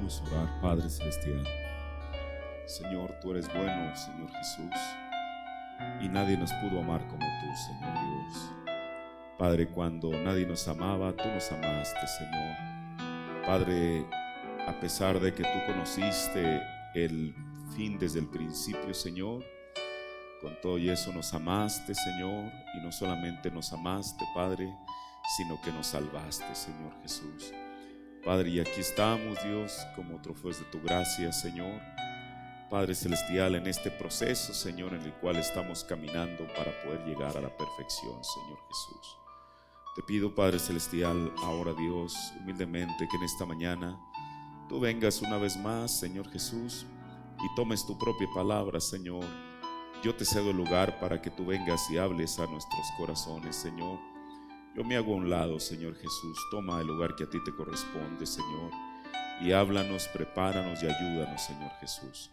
Vamos a orar. Padre Celestial, Señor, tú eres bueno, Señor Jesús, y nadie nos pudo amar como tú, Señor Dios. Padre, cuando nadie nos amaba, tú nos amaste, Señor. Padre, a pesar de que tú conociste el fin desde el principio, Señor, con todo y eso nos amaste, Señor, y no solamente nos amaste, Padre, sino que nos salvaste, Señor Jesús. Padre, y aquí estamos, Dios, como trofeos de tu gracia, Señor. Padre Celestial, en este proceso, Señor, en el cual estamos caminando para poder llegar a la perfección, Señor Jesús. Te pido, Padre Celestial, ahora, Dios, humildemente, que en esta mañana tú vengas una vez más, Señor Jesús, y tomes tu propia palabra, Señor. Yo te cedo el lugar para que tú vengas y hables a nuestros corazones, Señor. Yo me hago a un lado, Señor Jesús. Toma el lugar que a ti te corresponde, Señor, y háblanos, prepáranos y ayúdanos, Señor Jesús.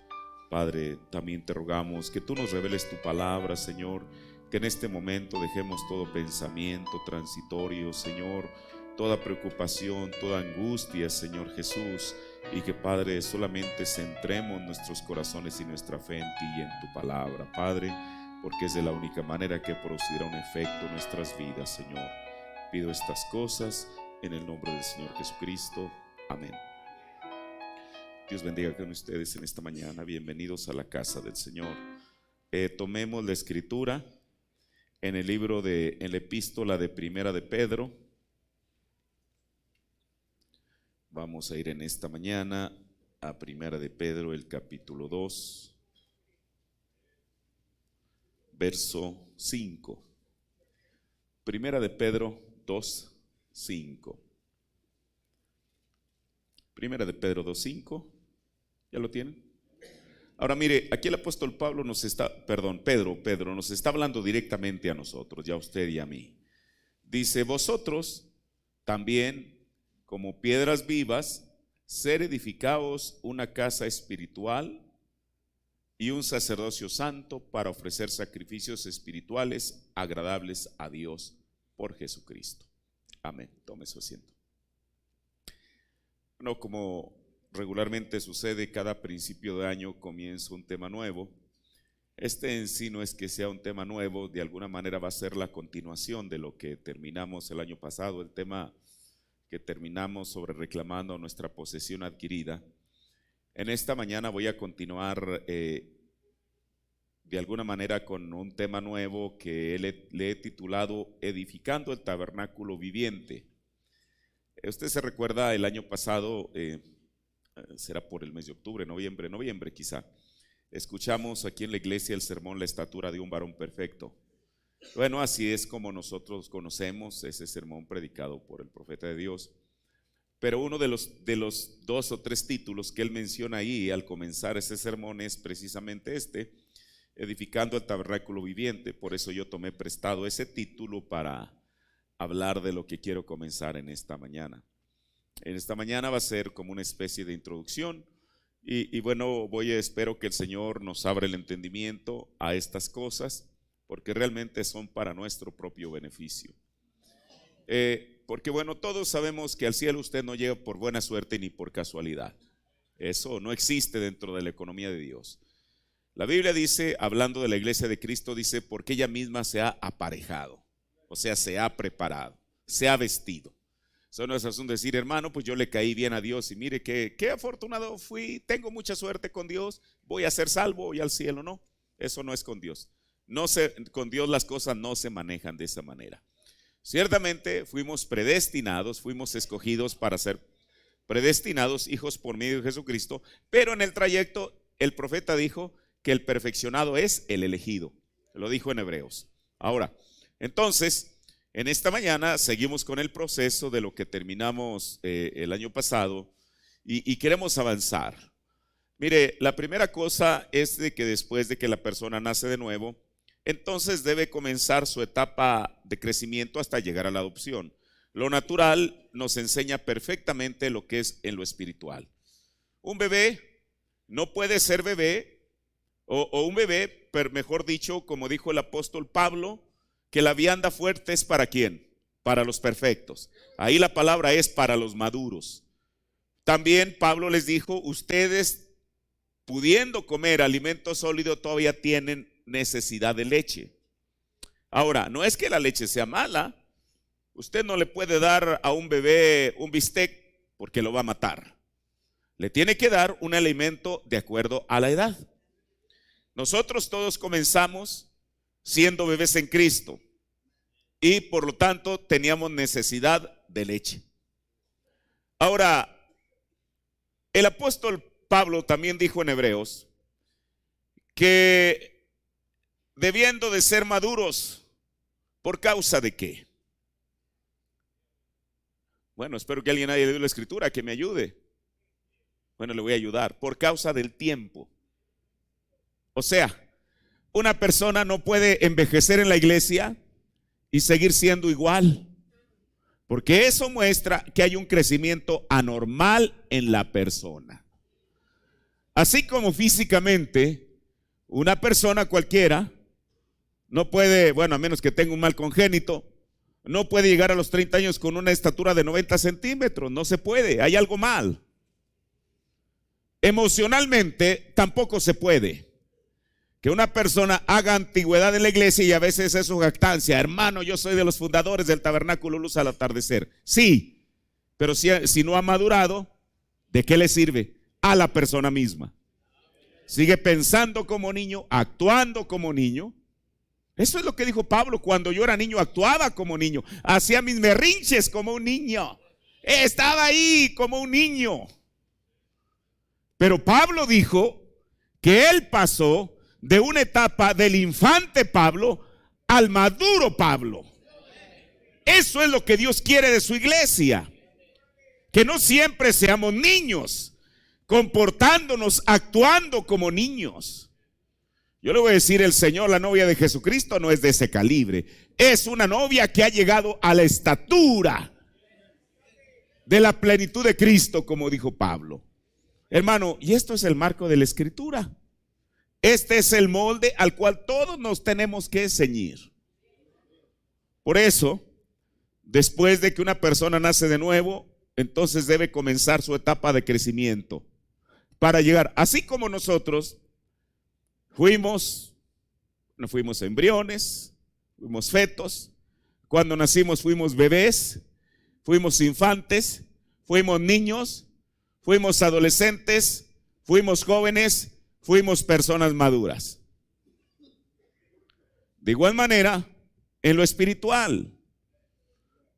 Padre, también te rogamos que tú nos reveles tu palabra, Señor, que en este momento dejemos todo pensamiento transitorio, Señor, toda preocupación, toda angustia, Señor Jesús, y que, Padre, solamente centremos nuestros corazones y nuestra fe en ti y en tu palabra, Padre, porque es de la única manera que producirá un efecto en nuestras vidas, Señor. Pido estas cosas en el nombre del Señor Jesucristo. Amén. Dios bendiga con ustedes en esta mañana. Bienvenidos a la casa del Señor. Tomemos la escritura en el libro en la epístola de Primera de Pedro. Vamos a ir en esta mañana a Primera de Pedro, el capítulo 2, verso 5. Primera de Pedro 2, 5. Primera de Pedro 2, 5. ¿Ya lo tienen? Ahora mire, aquí el apóstol Pedro nos está hablando directamente a nosotros, ya a usted y a mí. Dice: vosotros también, como piedras vivas, ser edificados una casa espiritual y un sacerdocio santo para ofrecer sacrificios espirituales agradables a Dios por Jesucristo. Amén. Tome su asiento. Bueno, como regularmente sucede, cada principio de año comienza un tema nuevo. Este en sí no es que sea un tema nuevo, de alguna manera va a ser la continuación de lo que terminamos el año pasado, el tema que terminamos sobre reclamando nuestra posesión adquirida. En esta mañana voy a continuar de alguna manera con un tema nuevo que le he titulado Edificando el Tabernáculo Viviente. Usted se recuerda el año pasado, será por el mes de octubre, noviembre quizá, escuchamos aquí en la iglesia el sermón La estatura de un varón perfecto. Bueno, así es como nosotros conocemos ese sermón predicado por el profeta de Dios. Pero uno de los 2 o 3 títulos que él menciona ahí al comenzar ese sermón es precisamente Edificando el Tabernáculo Viviente. Por eso yo tomé prestado ese título para hablar de lo que quiero comenzar en esta mañana. En esta mañana va a ser como una especie de introducción y bueno, espero que el Señor nos abra el entendimiento a estas cosas, porque realmente son para nuestro propio beneficio. Porque bueno, todos sabemos que al cielo usted no llega por buena suerte ni por casualidad. Eso no existe dentro de la economía de Dios. La Biblia dice, hablando de la iglesia de Cristo, dice, porque ella misma se ha aparejado, o sea, se ha preparado, se ha vestido. Eso no es asunto de decir, hermano, pues yo le caí bien a Dios y mire qué afortunado fui, tengo mucha suerte con Dios, voy a ser salvo, voy al cielo. No, eso no es con Dios. Con Dios las cosas no se manejan de esa manera. Ciertamente fuimos predestinados, fuimos escogidos para ser predestinados, hijos por medio de Jesucristo, pero en el trayecto el profeta dijo que el perfeccionado es el elegido. Lo dijo en Hebreos. Ahora, entonces, en esta mañana seguimos con el proceso de lo que terminamos el año pasado y queremos avanzar. Mire, la primera cosa es de que después de que la persona nace de nuevo, entonces debe comenzar su etapa de crecimiento hasta llegar a la adopción. Lo natural nos enseña perfectamente lo que es en lo espiritual. Un bebé no puede ser bebé, o un bebé, pero mejor dicho, como dijo el apóstol Pablo, que la vianda fuerte es ¿para quién? Para los perfectos. Ahí la palabra es para los maduros. también Pablo les dijo, ustedes pudiendo comer alimento sólido todavía tienen necesidad de leche. Ahora, no es que la leche sea mala. Usted no le puede dar a un bebé un bistec porque lo va a matar. Le tiene que dar un alimento de acuerdo a la edad. Nosotros todos comenzamos siendo bebés en Cristo y por lo tanto teníamos necesidad de leche. Ahora, el apóstol Pablo también dijo en Hebreos que debiendo de ser maduros, ¿por causa de qué? Bueno, espero que alguien haya leído la escritura, que me ayude. Bueno, le voy a ayudar. Por causa del tiempo. O sea, una persona no puede envejecer en la iglesia y seguir siendo igual, porque eso muestra que hay un crecimiento anormal en la persona. Así como físicamente, una persona cualquiera no puede, bueno, a menos que tenga un mal congénito, no puede llegar a los 30 años con una estatura de 90 centímetros, no se puede, hay algo mal. Emocionalmente tampoco se puede. Que una persona haga antigüedad en la iglesia y a veces es su jactancia. Hermano, yo soy de los fundadores del Tabernáculo Luz al Atardecer. Sí, pero si no ha madurado, ¿de qué le sirve? A la persona misma. Sigue pensando como niño, actuando como niño. Eso es lo que dijo Pablo: cuando yo era niño actuaba como niño, hacía mis berrinches como un niño, estaba ahí como un niño. Pero Pablo dijo que él pasó de una etapa del infante Pablo al maduro Pablo. Eso es lo que Dios quiere de su iglesia, que no siempre seamos niños, comportándonos, actuando como niños. Yo le voy a decir, el Señor, la novia de Jesucristo no es de ese calibre. Es una novia que ha llegado a la estatura de la plenitud de Cristo, como dijo Pablo. Hermano, y esto es el marco de la Escritura. Este es el molde al cual todos nos tenemos que ceñir. Por eso, después de que una persona nace de nuevo, entonces debe comenzar su etapa de crecimiento para llegar, así como nosotros fuimos embriones, fuimos fetos, cuando nacimos fuimos bebés, fuimos infantes, fuimos niños, fuimos adolescentes, fuimos jóvenes, fuimos personas maduras. De igual manera, en lo espiritual,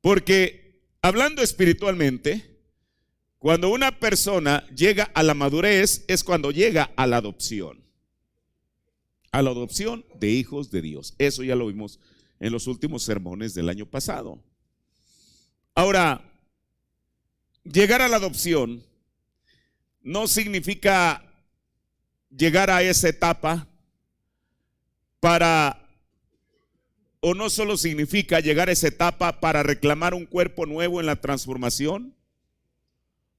porque hablando espiritualmente, cuando una persona llega a la madurez es cuando llega a la adopción de hijos de Dios. Eso ya lo vimos en los últimos sermones del año pasado. Ahora, llegar a la adopción no significa llegar a esa etapa o no solo significa llegar a esa etapa para reclamar un cuerpo nuevo en la transformación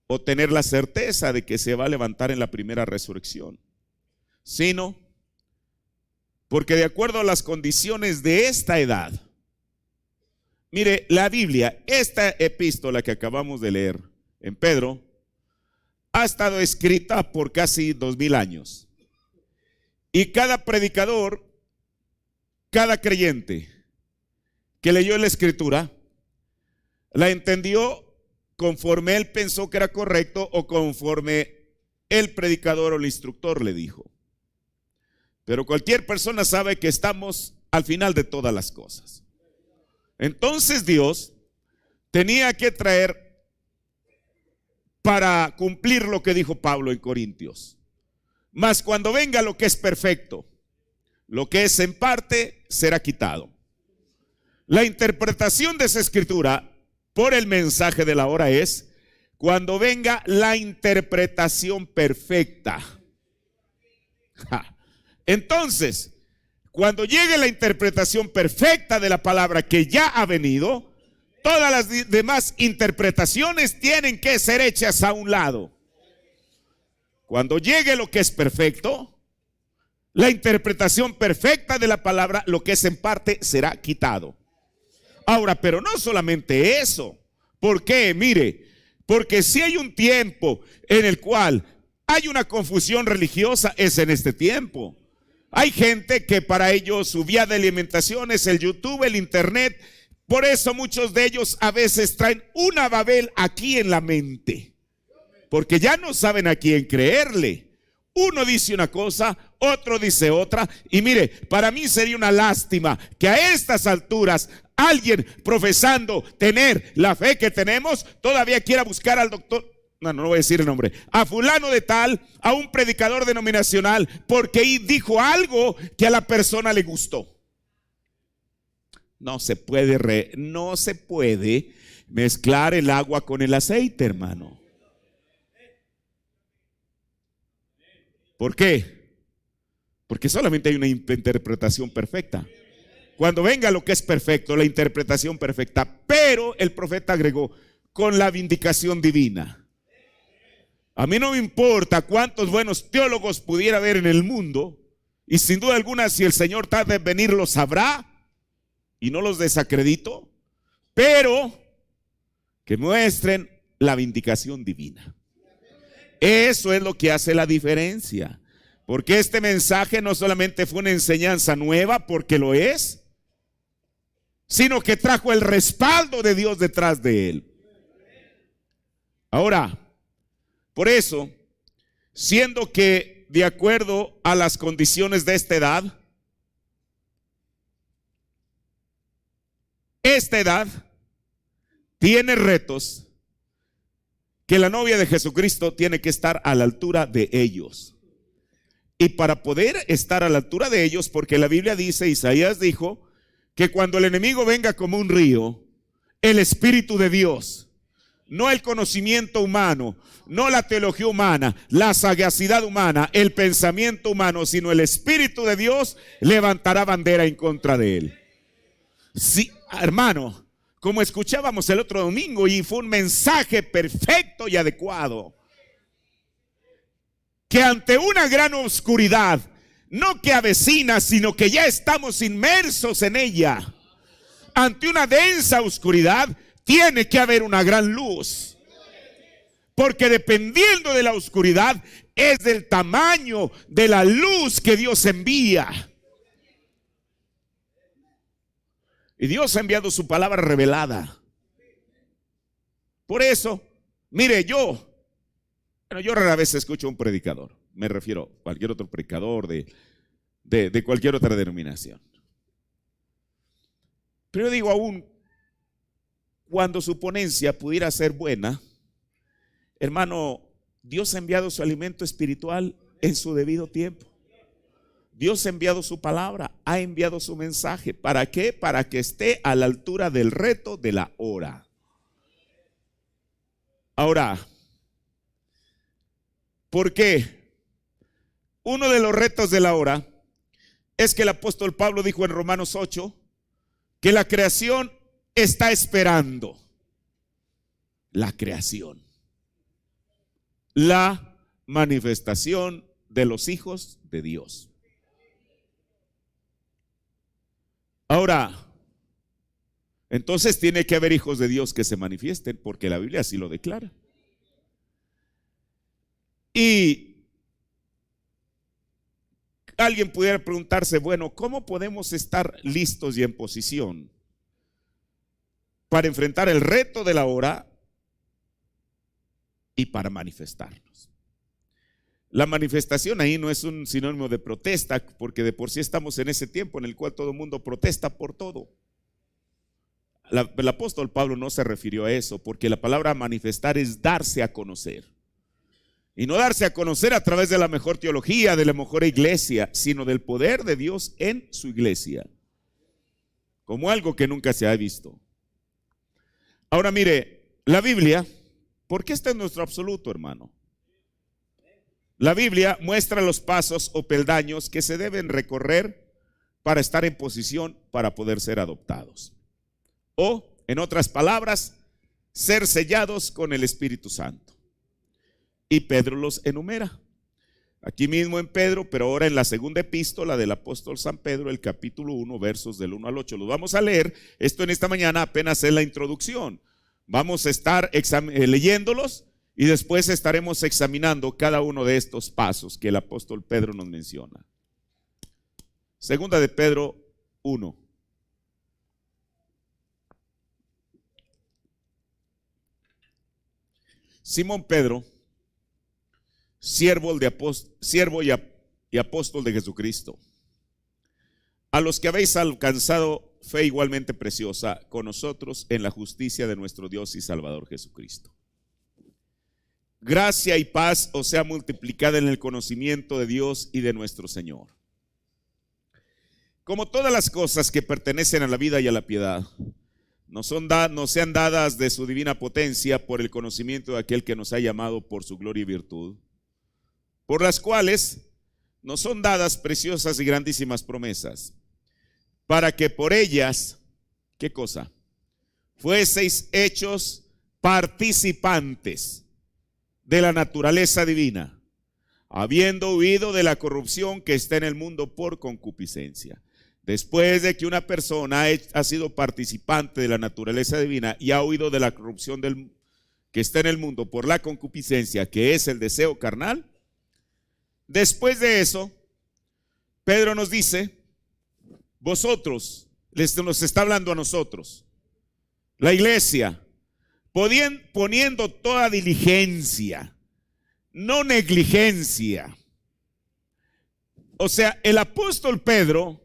o tener la certeza de que se va a levantar en la primera resurrección, sino porque de acuerdo a las condiciones de esta edad, mire, la Biblia, esta epístola que acabamos de leer en Pedro, ha estado escrita por casi 2000 años. Y cada predicador, cada creyente que leyó la escritura, la entendió conforme él pensó que era correcto o conforme el predicador o el instructor le dijo. Pero cualquier persona sabe que estamos al final de todas las cosas. Entonces Dios tenía que traer para cumplir lo que dijo Pablo en Corintios. Mas cuando venga lo que es perfecto, lo que es en parte será quitado. La interpretación de esa escritura por el mensaje de la hora es: cuando venga la interpretación perfecta. Entonces, cuando llegue la interpretación perfecta de la palabra que ya ha venido, todas las demás interpretaciones tienen que ser hechas a un lado. Cuando llegue lo que es perfecto, la interpretación perfecta de la palabra, lo que es en parte, será quitado. Ahora, pero no solamente eso. ¿Por qué? Mire, Porque si hay un tiempo en el cual hay una confusión religiosa, es en este tiempo. Hay gente que para ellos su vía de alimentación es el YouTube, el internet. Por eso muchos de ellos a veces traen una Babel aquí en la mente, porque ya no saben a quién creerle. Uno dice una cosa, otro dice otra. Y mire, para mí sería una lástima que a estas alturas alguien profesando tener la fe que tenemos todavía quiera buscar al doctor, no voy a decir el nombre, a fulano de tal, a un predicador denominacional, porque ahí dijo algo que a la persona le gustó. No se puede mezclar el agua con el aceite, hermano. ¿Por qué? Porque solamente hay una interpretación perfecta. Cuando venga lo que es perfecto, la interpretación perfecta, pero el profeta agregó, con la vindicación divina. A mí no me importa cuántos buenos teólogos pudiera haber en el mundo, y sin duda alguna si el Señor tarda en venir lo sabrá, y no los desacredito, pero que muestren la vindicación divina. Eso es lo que hace la diferencia, porque este mensaje no solamente fue una enseñanza nueva, porque lo es, sino que trajo el respaldo de Dios detrás de él. Ahora, por eso, siendo que de acuerdo a las condiciones de esta edad tiene retos que la novia de Jesucristo tiene que estar a la altura de ellos. Y para poder estar a la altura de ellos, porque la Biblia dice, Isaías dijo, que cuando el enemigo venga como un río, el Espíritu de Dios, no el conocimiento humano, no la teología humana, la sagacidad humana, el pensamiento humano, sino el Espíritu de Dios levantará bandera en contra de él. Sí, hermano, como escuchábamos el otro domingo, y fue un mensaje perfecto y adecuado, que ante una gran oscuridad, no que avecina, sino que ya estamos inmersos en ella, ante una densa oscuridad, tiene que haber una gran luz, porque dependiendo de la oscuridad, es del tamaño de la luz que Dios envía. Y Dios ha enviado su palabra revelada. Por eso, mire, yo rara vez escucho a un predicador. Me refiero a cualquier otro predicador de cualquier otra denominación. Pero yo digo, aún cuando su ponencia pudiera ser buena, hermano, Dios ha enviado su alimento espiritual en su debido tiempo. Dios ha enviado su palabra, ha enviado su mensaje. ¿Para qué? Para que esté a la altura del reto de la hora. Ahora, ¿por qué? Uno de los retos de la hora es que el apóstol Pablo dijo en Romanos 8 que la creación está esperando. La creación. La manifestación de los hijos de Dios. Ahora, entonces tiene que haber hijos de Dios que se manifiesten, porque la Biblia así lo declara. Y alguien pudiera preguntarse, bueno, ¿cómo podemos estar listos y en posición para enfrentar el reto de la hora y para manifestarnos? La manifestación ahí no es un sinónimo de protesta, porque de por sí estamos en ese tiempo en el cual todo el mundo protesta por todo. El apóstol Pablo no se refirió a eso, porque la palabra manifestar es darse a conocer. Y no darse a conocer a través de la mejor teología, de la mejor iglesia, sino del poder de Dios en su iglesia, como algo que nunca se ha visto. Ahora mire, la Biblia, ¿por qué está en nuestro absoluto, hermano? La Biblia muestra los pasos o peldaños que se deben recorrer para estar en posición para poder ser adoptados. O, en otras palabras, ser sellados con el Espíritu Santo. Y Pedro los enumera. Aquí mismo en Pedro, pero ahora en la segunda epístola del apóstol San Pedro, el capítulo 1, versos del 1 al 8. Los vamos a leer. Esto en esta mañana apenas es la introducción, Vamos a estar leyéndolos y después estaremos examinando cada uno de estos pasos que el apóstol Pedro nos menciona. Segunda de Pedro 1. Simón Pedro, siervo y apóstol de Jesucristo, a los que habéis alcanzado fe igualmente preciosa con nosotros en la justicia de nuestro Dios y Salvador Jesucristo. Gracia y paz os sea multiplicada en el conocimiento de Dios y de nuestro Señor. Como todas las cosas que pertenecen a la vida y a la piedad, nos sean dadas de su divina potencia por el conocimiento de aquel que nos ha llamado por su gloria y virtud, por las cuales nos son dadas preciosas y grandísimas promesas, para que por ellas, ¿qué cosa? Fueseis hechos participantes de la naturaleza divina, habiendo huido de la corrupción que está en el mundo por concupiscencia. Después de que una persona ha sido participante de la naturaleza divina y ha huido de la corrupción que está en el mundo por la concupiscencia, que es el deseo carnal, después de eso, Pedro nos dice, vosotros, nos está hablando a nosotros, la iglesia, poniendo toda diligencia, no negligencia. O sea, el apóstol Pedro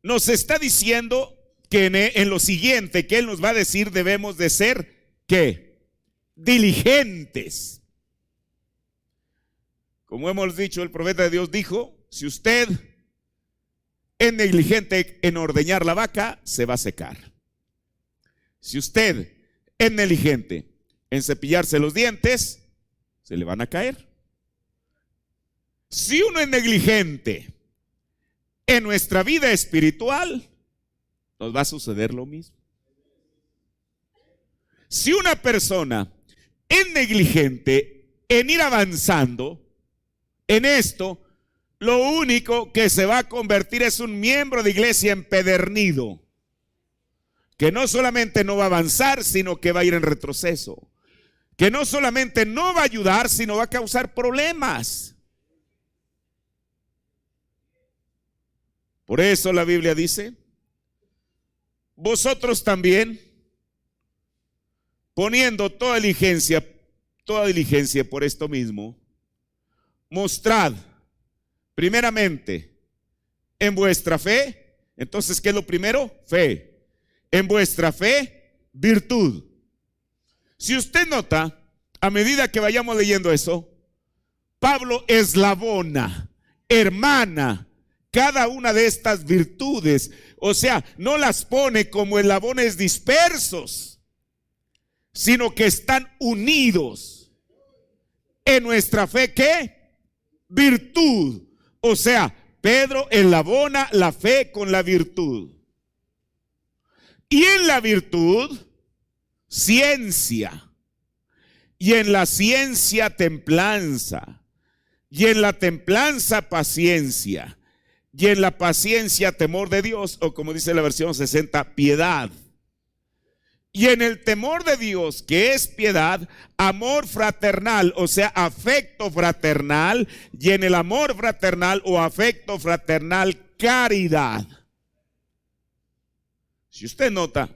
nos está diciendo que en lo siguiente que él nos va a decir debemos de ser, ¿qué? Diligentes. Como hemos dicho, el profeta de Dios dijo, si usted es negligente en ordeñar la vaca, se va a secar. Si usted es negligente en cepillarse los dientes, se le van a caer. Si uno es negligente en nuestra vida espiritual, nos va a suceder lo mismo. Si una persona es negligente en ir avanzando en esto, lo único que se va a convertir es un miembro de iglesia empedernido, que no solamente no va a avanzar, sino que va a ir en retroceso, que no solamente no va a ayudar, sino va a causar problemas. Por eso la Biblia dice, vosotros también, poniendo toda diligencia por esto mismo, mostrad primeramente en vuestra fe. Entonces, ¿qué es lo primero? Fe. En vuestra fe, virtud. Si usted nota, a medida que vayamos leyendo eso, Pablo eslabona, hermana, cada una de estas virtudes. O sea, no las pone como eslabones dispersos, sino que están unidos. En nuestra fe, ¿qué? Virtud. O sea, Pedro enlabona la fe con la virtud. Y en la virtud, ciencia. Y en la ciencia, templanza. Y en la templanza, paciencia. Y en la paciencia, temor de Dios, o como dice la versión 60, piedad. Y en el temor de Dios, que es piedad, amor fraternal, o sea, afecto fraternal. Y en el amor fraternal o afecto fraternal, caridad. Si usted nota,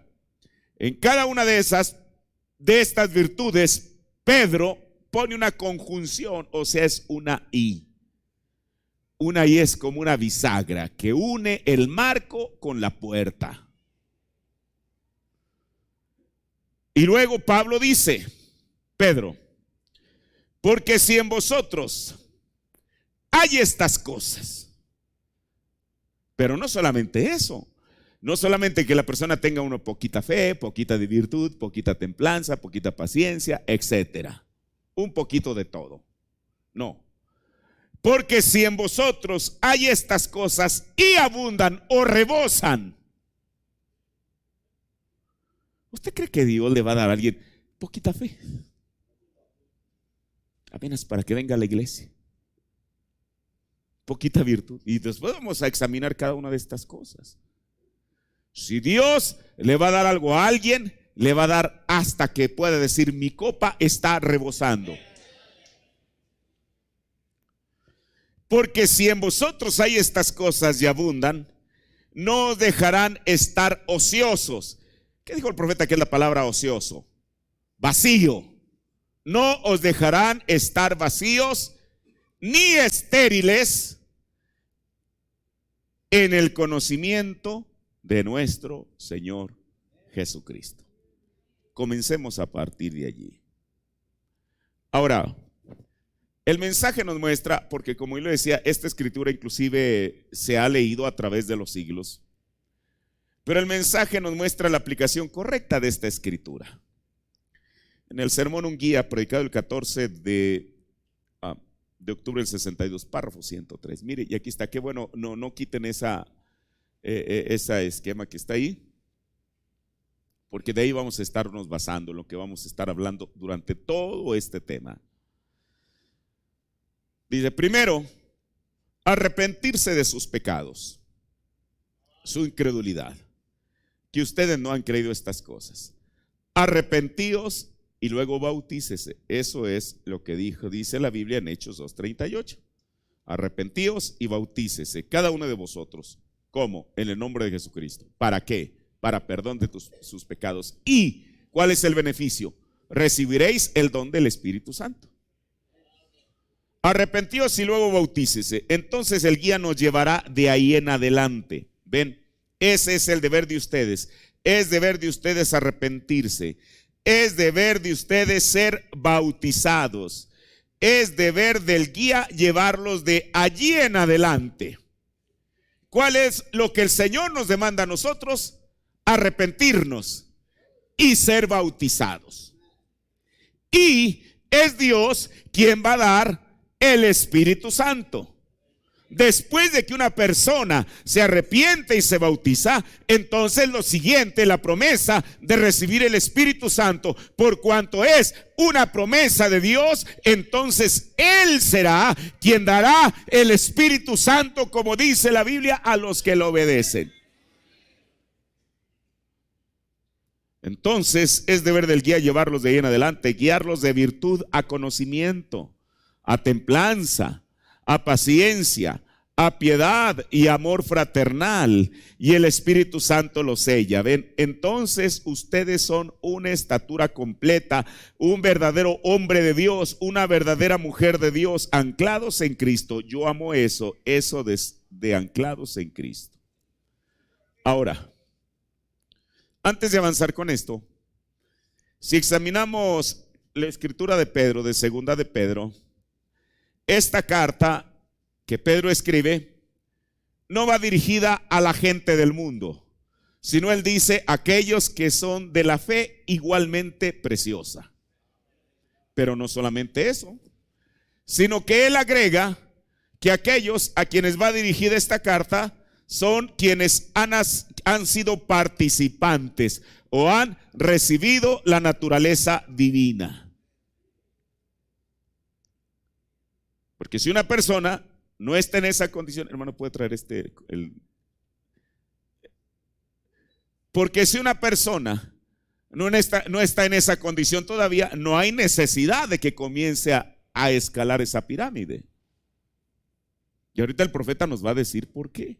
en cada una de estas virtudes, Pedro pone una conjunción, o sea, es una I. Una I es como una bisagra que une el marco con la puerta. Y luego Pablo dice, Pedro, porque si en vosotros hay estas cosas, pero no solamente eso, no solamente que la persona tenga una poquita fe, poquita de virtud, poquita templanza, poquita paciencia, etcétera, un poquito de todo, no. Porque si en vosotros hay estas cosas y abundan o rebosan, ¿usted cree que Dios le va a dar a alguien poquita fe? Apenas para que venga a la iglesia. Poquita virtud. Y después vamos a examinar cada una de estas cosas. Si Dios le va a dar algo a alguien, le va a dar hasta que pueda decir: mi copa está rebosando. Porque si en vosotros hay estas cosas y abundan, no os dejarán estar ociosos. ¿Qué dijo el profeta que es la palabra ocioso? Vacío. No os dejarán estar vacíos ni estériles en el conocimiento de nuestro Señor Jesucristo. Comencemos a partir de allí. Ahora, el mensaje nos muestra, porque como yo le decía, esta escritura inclusive se ha leído a través de los siglos, pero el mensaje nos muestra la aplicación correcta de esta escritura. En el sermón Un Guía, predicado el 14 de octubre del 62, párrafo 103. Mire, y aquí está, qué bueno, no quiten esa esquema que está ahí, porque de ahí vamos a estarnos basando en lo que vamos a estar hablando durante todo este tema. Dice: primero, arrepentirse de sus pecados, su incredulidad, que ustedes no han creído estas cosas. Arrepentíos y luego bautícese. Eso es lo que dice la Biblia en Hechos 2:38. Arrepentíos y bautícese cada uno de vosotros. ¿Cómo? En el nombre de Jesucristo. ¿Para qué? Para perdón de sus pecados. ¿Y cuál es el beneficio? Recibiréis el don del Espíritu Santo. Arrepentíos y luego bautícese. Entonces el guía nos llevará de ahí en adelante. Ven, ese es el deber de ustedes. Es deber de ustedes arrepentirse. Es deber de ustedes ser bautizados. Es deber del guía llevarlos de allí en adelante. ¿Cuál es lo que el Señor nos demanda a nosotros? Arrepentirnos y ser bautizados. Y es Dios quien va a dar el Espíritu Santo. Después de que una persona se arrepiente y se bautiza, entonces lo siguiente, la promesa de recibir el Espíritu Santo, por cuanto es una promesa de Dios, entonces Él será quien dará el Espíritu Santo, como dice la Biblia, a los que lo obedecen. Entonces es deber del guía llevarlos de ahí en adelante, guiarlos de virtud a conocimiento, a templanza, a paciencia, a piedad y amor fraternal, y el Espíritu Santo los sella. ¿Ven? Entonces ustedes son una estatura completa, un verdadero hombre de Dios, una verdadera mujer de Dios, anclados en Cristo. Yo amo eso de anclados en Cristo. Ahora, antes de avanzar con esto, si examinamos la escritura de Pedro, de segunda de Pedro, esta carta que Pedro escribe no va dirigida a la gente del mundo, sino él dice aquellos que son de la fe igualmente preciosa. Pero no solamente eso, sino que él agrega que aquellos a quienes va dirigida esta carta son quienes han sido participantes o han recibido la naturaleza divina. Porque si una persona no está en esa condición, hermano, puede traer porque si una persona no está en esa condición todavía, no hay necesidad de que comience a escalar esa pirámide. Y ahorita el profeta nos va a decir por qué.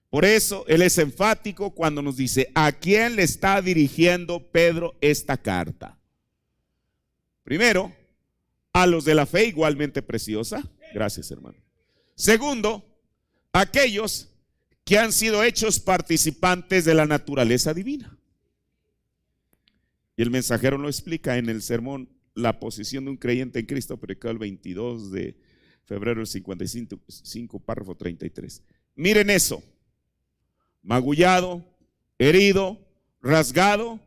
Por eso él es enfático cuando nos dice a quién le está dirigiendo Pedro esta carta. Primero, a los de la fe igualmente preciosa. Gracias, hermano. Segundo, aquellos que han sido hechos participantes de la naturaleza divina. Y el mensajero lo explica en el sermón La posición de un creyente en Cristo, predicado el 22 de febrero del 55, párrafo 33. Miren eso: magullado, herido, rasgado,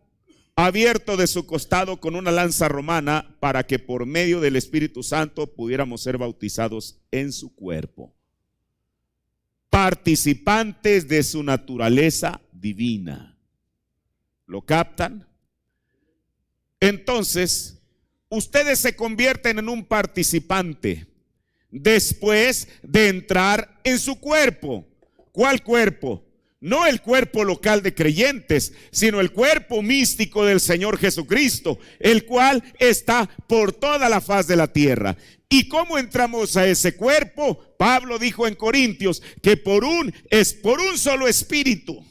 abierto de su costado con una lanza romana, para que por medio del Espíritu Santo pudiéramos ser bautizados en su cuerpo. Participantes de su naturaleza divina. ¿Lo captan? Entonces, ustedes se convierten en un participante después de entrar en su cuerpo. ¿Cuál cuerpo? No el cuerpo local de creyentes, sino el cuerpo místico del Señor Jesucristo, el cual está por toda la faz de la tierra. ¿Y cómo entramos a ese cuerpo? Pablo dijo en Corintios que por un solo espíritu,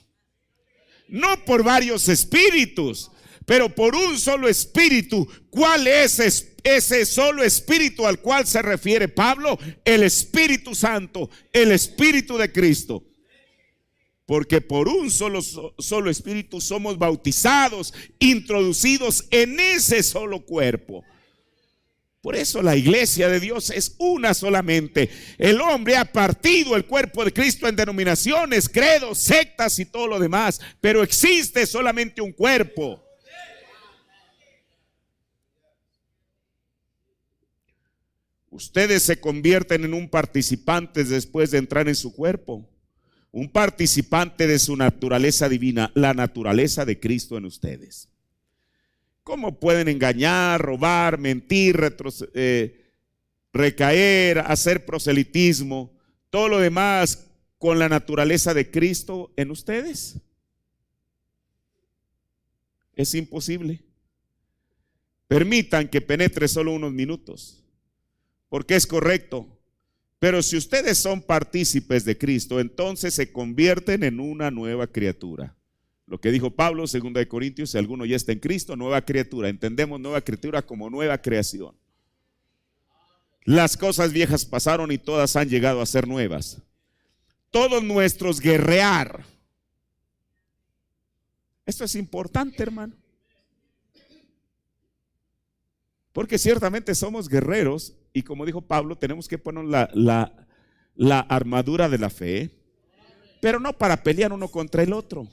no por varios espíritus, pero por un solo espíritu. ¿Cuál es ese solo espíritu al cual se refiere Pablo? El Espíritu Santo, el Espíritu de Cristo. Porque por un solo espíritu somos bautizados, introducidos en ese solo cuerpo. Por eso la iglesia de Dios es una solamente. El hombre ha partido el cuerpo de Cristo en denominaciones, credos, sectas y todo lo demás, pero existe solamente un cuerpo. Ustedes se convierten en un participante después de entrar en su cuerpo. Un participante de su naturaleza divina, la naturaleza de Cristo en ustedes. ¿Cómo pueden engañar, robar, mentir, recaer, hacer proselitismo, todo lo demás con la naturaleza de Cristo en ustedes? Es imposible. Permitan que penetre solo unos minutos, porque es correcto. Pero si ustedes son partícipes de Cristo, entonces se convierten en una nueva criatura. Lo que dijo Pablo, 2 Corintios, si alguno ya está en Cristo, nueva criatura. Entendemos nueva criatura como nueva creación. Las cosas viejas pasaron y todas han llegado a ser nuevas. Todos nuestros guerrear. Esto es importante, hermano. Porque ciertamente somos guerreros y como dijo Pablo, tenemos que poner la armadura de la fe, pero no para pelear uno contra el otro.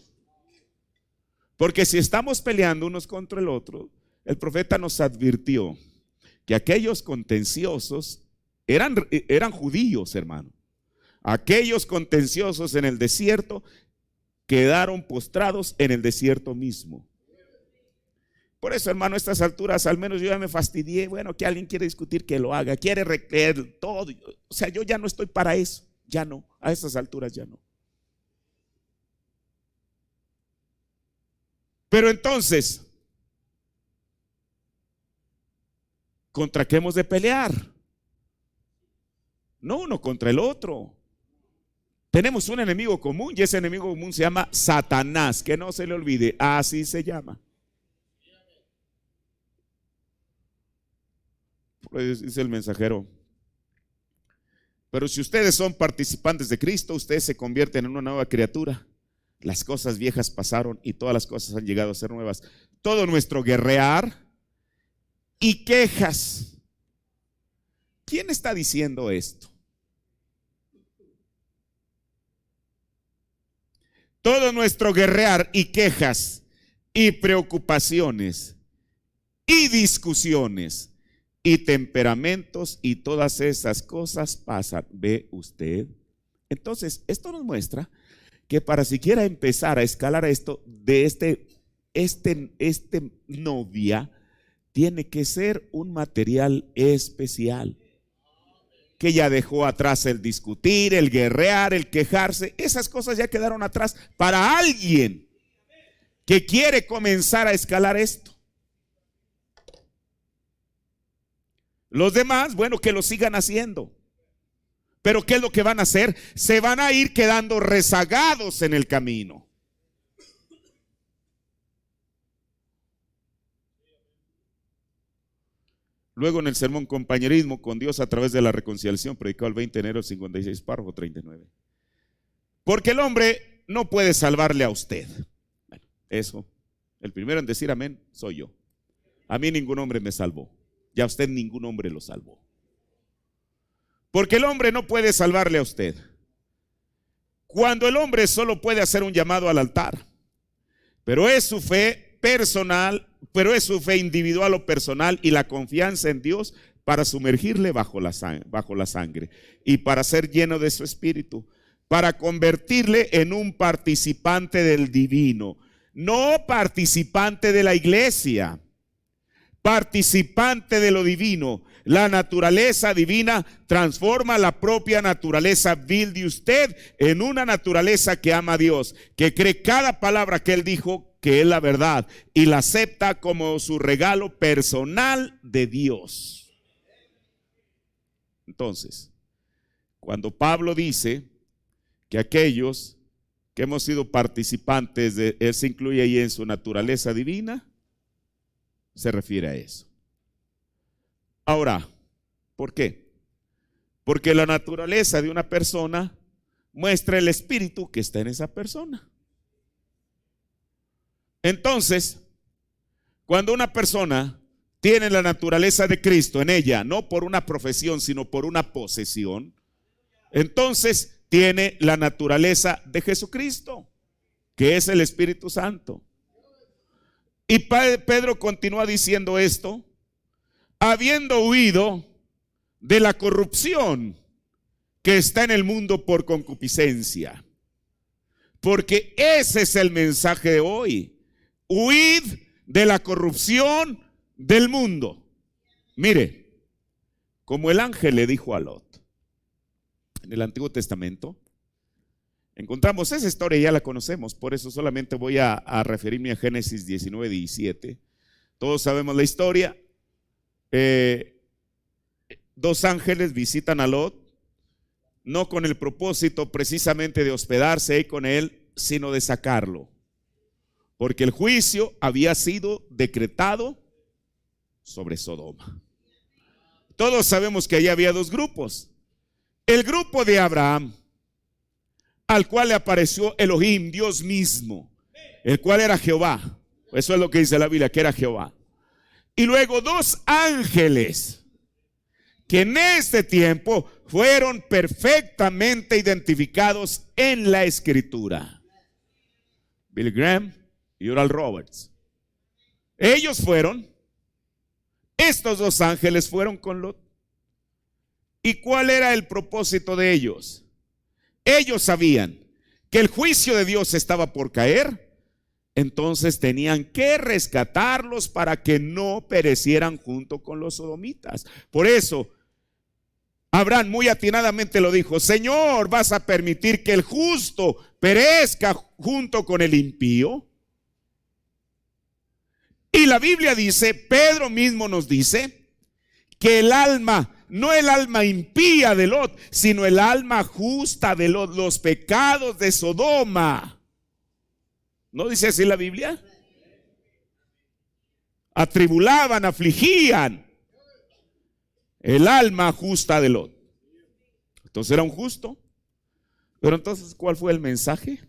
Porque si estamos peleando unos contra el otro, el profeta nos advirtió que aquellos contenciosos eran judíos, hermano. Aquellos contenciosos en el desierto quedaron postrados en el desierto mismo. Por eso, hermano, a estas alturas, al menos yo ya me fastidié. Bueno, que alguien quiere discutir, que lo haga, quiere recreer todo. O sea, yo ya no estoy para eso. Ya no, a estas alturas ya no. Pero entonces, ¿contra qué hemos de pelear? No uno contra el otro. Tenemos un enemigo común y ese enemigo común se llama Satanás, que no se le olvide, así se llama. Pues dice el mensajero, pero si ustedes son participantes de Cristo, ustedes se convierten en una nueva criatura. Las cosas viejas pasaron y todas las cosas han llegado a ser nuevas. Todo nuestro guerrear y quejas. ¿Quién está diciendo esto? Todo nuestro guerrear y quejas y preocupaciones y discusiones y temperamentos y todas esas cosas pasan. ¿Ve usted? Entonces, esto nos muestra que para siquiera empezar a escalar esto de este novia, tiene que ser un material especial. Que ya dejó atrás el discutir, el guerrear, el quejarse. Esas cosas ya quedaron atrás para alguien que quiere comenzar a escalar esto. Los demás, bueno, que lo sigan haciendo. Pero ¿qué es lo que van a hacer? Se van a ir quedando rezagados en el camino. Luego en el sermón Compañerismo con Dios a través de la reconciliación, predicado el 20 de enero del 56, párrafo 39. Porque el hombre no puede salvarle a usted. Bueno, eso, el primero en decir amén soy yo. A mí ningún hombre me salvó. Ya a usted ningún hombre lo salvó. Porque el hombre no puede salvarle a usted. Cuando el hombre solo puede hacer un llamado al altar, pero es su fe personal, pero es su fe individual o personal y la confianza en Dios para sumergirle bajo la sangre y para ser lleno de su espíritu, para convertirle en un participante del divino, no participante de la iglesia, participante de lo divino. la naturaleza divina transforma la propia naturaleza vil de usted en una naturaleza que ama a Dios, que cree cada palabra que Él dijo que es la verdad y la acepta como su regalo personal de Dios. Entonces, cuando Pablo dice que aquellos que hemos sido participantes de Él, se incluye ahí en su naturaleza divina, se refiere a eso. Ahora, ¿por qué? Porque la naturaleza de una persona muestra el espíritu que está en esa persona. Entonces, cuando una persona tiene la naturaleza de Cristo en ella, no por una profesión, sino por una posesión, entonces tiene la naturaleza de Jesucristo, que es el Espíritu Santo. Y Pedro continúa diciendo esto: habiendo huido de la corrupción que está en el mundo por concupiscencia. Porque ese es el mensaje de hoy: huid de la corrupción del mundo. Mire, como el ángel le dijo a Lot en el Antiguo Testamento, encontramos esa historia, ya la conocemos, por eso solamente voy a referirme a Génesis 19, 17. Todos sabemos la historia. Dos ángeles visitan a Lot, no con el propósito precisamente de hospedarse ahí con él, sino de sacarlo, porque el juicio había sido decretado sobre Sodoma. Todos sabemos que allí había dos grupos: el grupo de Abraham, al cual le apareció Elohim, Dios mismo, el cual era Jehová. Eso es lo que dice la Biblia, que era Jehová. Y luego dos ángeles que en este tiempo fueron perfectamente identificados en la Escritura: Billy Graham y Oral Roberts. Ellos fueron, estos dos ángeles fueron con Lot. ¿Y cuál era el propósito de ellos? Ellos sabían que el juicio de Dios estaba por caer, entonces tenían que rescatarlos para que no perecieran junto con los sodomitas. Por eso Abraham muy atinadamente lo dijo: Señor, ¿vas a permitir que el justo perezca junto con el impío? Y la Biblia dice, Pedro mismo nos dice, que el alma, no el alma impía de Lot, sino el alma justa de Lot, los pecados de Sodoma. ¿No dice así la Biblia? Atribulaban, afligían el alma justa de Lot. Entonces era un justo. Pero entonces, ¿cuál fue el mensaje?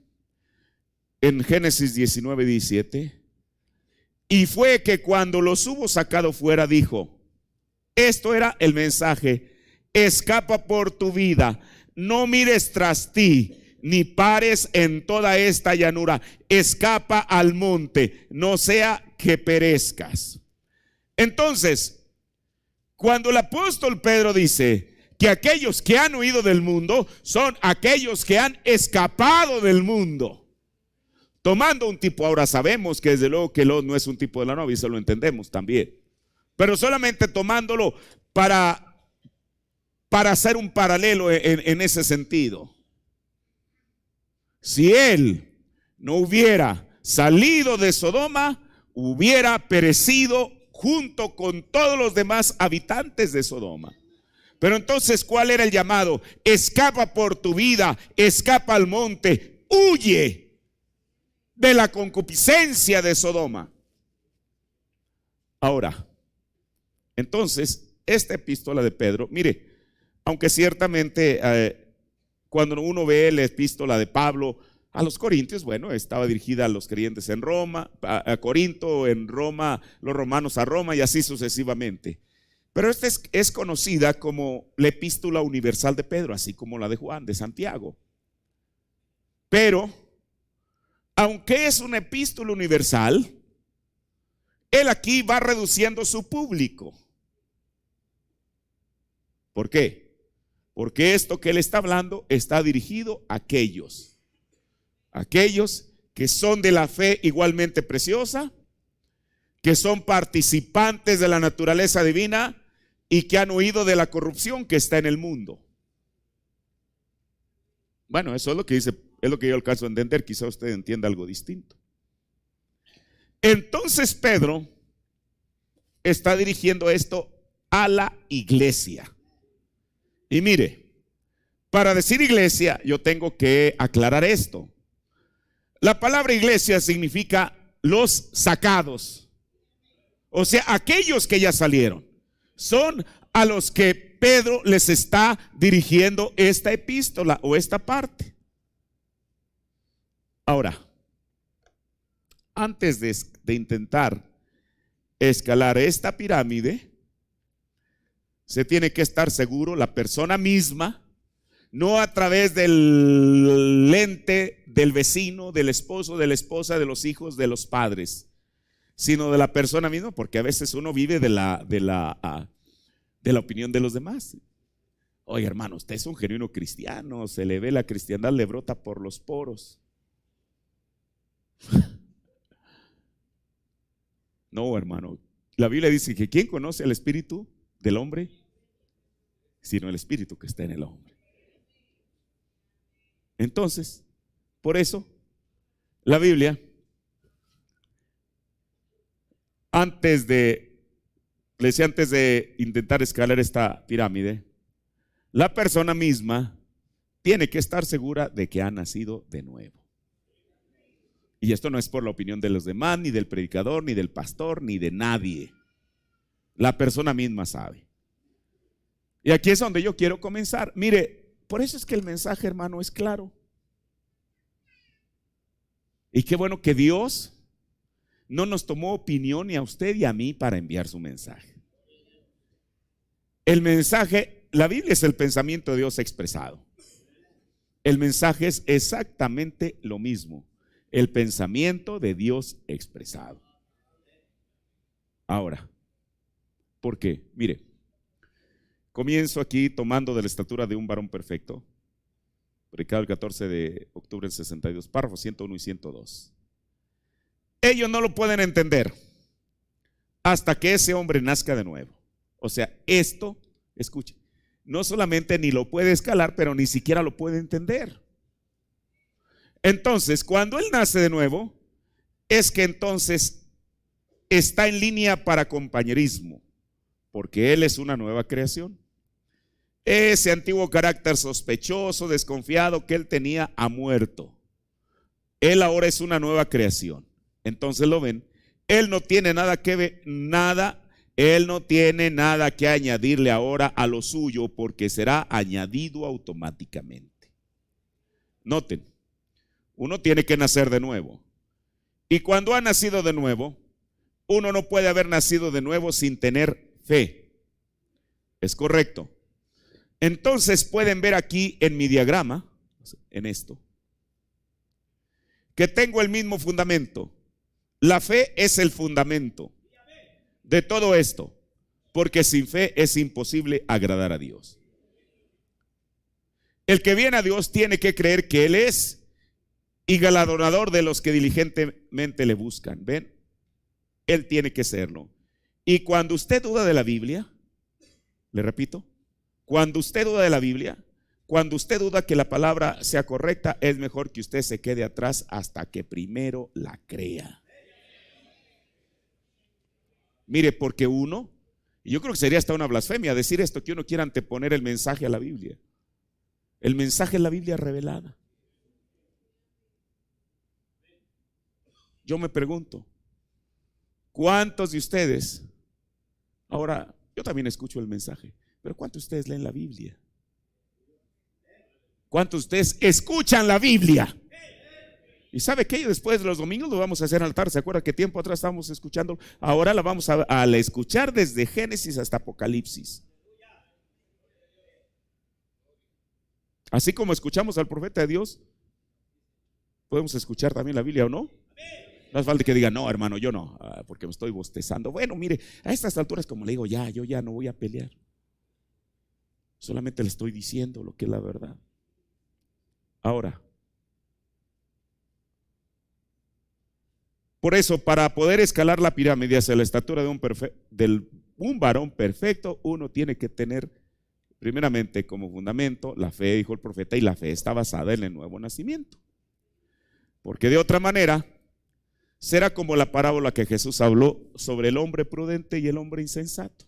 En Génesis 19, 17. Y fue que cuando los hubo sacado fuera, dijo, esto era el mensaje: escapa por tu vida, no mires tras ti, ni pares en toda esta llanura, escapa al monte, no sea que perezcas. Entonces, cuando el apóstol Pedro dice que aquellos que han huido del mundo son aquellos que han escapado del mundo, tomando un tipo, ahora sabemos que desde luego que Lot no es un tipo de la novia, eso lo entendemos también, pero solamente tomándolo para hacer un paralelo en ese sentido. Si él no hubiera salido de Sodoma, hubiera perecido junto con todos los demás habitantes de Sodoma. Pero entonces, ¿cuál era el llamado? Escapa por tu vida, escapa al monte, huye de la concupiscencia de Sodoma. Ahora, entonces, esta epístola de Pedro, mire, aunque ciertamente cuando uno ve la epístola de Pablo a los Corintios, bueno, estaba dirigida a los creyentes en Roma, a Corinto, en Roma, los romanos a Roma y así sucesivamente. Pero esta es conocida como la epístola universal de Pedro, así como la de Juan, de Santiago. Pero, aunque es una epístola universal, él aquí va reduciendo su público. ¿Por qué? Porque esto que él está hablando está dirigido a aquellos que son de la fe igualmente preciosa, que son participantes de la naturaleza divina, y que han huido de la corrupción que está en el mundo. Bueno, eso es lo que dice, es lo que yo alcanzo a entender. Quizá usted entienda algo distinto. Entonces Pedro está dirigiendo esto a la iglesia. Y mire, para decir iglesia yo tengo que aclarar esto. La palabra iglesia significa los sacados. O sea, aquellos que ya salieron. Son a los que Pedro les está dirigiendo esta epístola o esta parte. Ahora, antes de intentar escalar esta pirámide, se tiene que estar seguro la persona misma, no a través del lente del vecino, del esposo, de la esposa, de los hijos, de los padres, sino de la persona misma, porque a veces uno vive de la opinión de los demás. Oye, hermano, usted es un genuino cristiano, se le ve la cristiandad, le brota por los poros. No, hermano, la Biblia dice que ¿quién conoce el espíritu del hombre? Sino el espíritu que está en el hombre. Entonces, por eso, la Biblia, antes de intentar escalar esta pirámide, la persona misma tiene que estar segura de que ha nacido de nuevo. Y esto no es por la opinión de los demás, ni del predicador, ni del pastor, ni de nadie. La persona misma sabe. Y aquí es donde yo quiero comenzar. Mire, por eso es que el mensaje, hermano, es claro. Y qué bueno que Dios no nos tomó opinión ni a usted y a mí para enviar su mensaje. El mensaje, la Biblia es el pensamiento de Dios expresado. El mensaje es exactamente lo mismo. El pensamiento de Dios expresado. Ahora, ¿por qué? Mire, comienzo aquí tomando de la estatura de un varón perfecto, predicado el 14 de octubre del 62, párrafos 101 y 102. Ellos no lo pueden entender hasta que ese hombre nazca de nuevo. O sea, esto, escuche, no solamente ni lo puede escalar, pero ni siquiera lo puede entender. Entonces, cuando él nace de nuevo, es que entonces está en línea para compañerismo, porque él es una nueva creación. Ese antiguo carácter sospechoso, desconfiado que él tenía ha muerto. Él ahora es una nueva creación. Entonces lo ven, él no tiene nada que ver, él no tiene nada que añadirle ahora a lo suyo, porque será añadido automáticamente. Noten, uno tiene que nacer de nuevo. Y cuando ha nacido de nuevo, uno no puede haber nacido de nuevo sin tener fe. ¿Es correcto? Entonces pueden ver aquí en mi diagrama, en esto, que tengo el mismo fundamento. La fe es el fundamento de todo esto, porque sin fe es imposible agradar a Dios. El que viene a Dios tiene que creer que Él es y galardonador de los que diligentemente le buscan. ¿Ven? Él tiene que serlo. Y cuando usted duda de la Biblia, le repito, cuando usted duda de la Biblia, cuando usted duda que la palabra sea correcta, es mejor que usted se quede atrás hasta que primero la crea. Mire, porque uno, y yo creo que sería hasta una blasfemia decir esto, que uno quiera anteponer el mensaje a la Biblia. El mensaje es la Biblia revelada. Yo me pregunto, ¿cuántos de ustedes, ahora yo también escucho el mensaje, pero cuántos de ustedes leen la Biblia? ¿Cuántos de ustedes escuchan la Biblia? Y sabe que después de los domingos lo vamos a hacer al altar. ¿Se acuerda que tiempo atrás estábamos escuchando? Ahora la vamos a escuchar desde Génesis hasta Apocalipsis. Así como escuchamos al profeta de Dios, podemos escuchar también la Biblia, ¿o no? No hace falta que diga, no, hermano, yo no, porque me estoy bostezando. Bueno, mire, a estas alturas, como le digo, yo ya no voy a pelear. Solamente le estoy diciendo lo que es la verdad. Ahora, por eso, para poder escalar la pirámide hacia la estatura del un varón perfecto, uno tiene que tener primeramente como fundamento la fe, dijo el profeta, y la fe está basada en el nuevo nacimiento. Porque de otra manera será como la parábola que Jesús habló sobre el hombre prudente y el hombre insensato.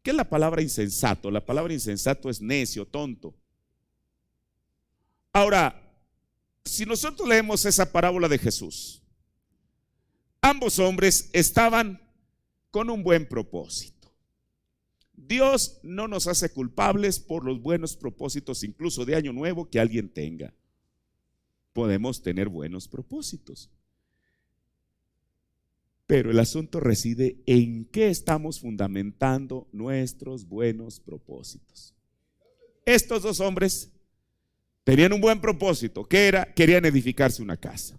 ¿Qué es la palabra insensato? La palabra insensato es necio, tonto. Ahora, si nosotros leemos esa parábola de Jesús, ambos hombres estaban con un buen propósito. Dios no nos hace culpables por los buenos propósitos, incluso de año nuevo, que alguien tenga. Podemos tener buenos propósitos. Pero el asunto reside en qué estamos fundamentando nuestros buenos propósitos. Estos dos hombres tenían un buen propósito, que era, querían edificarse una casa.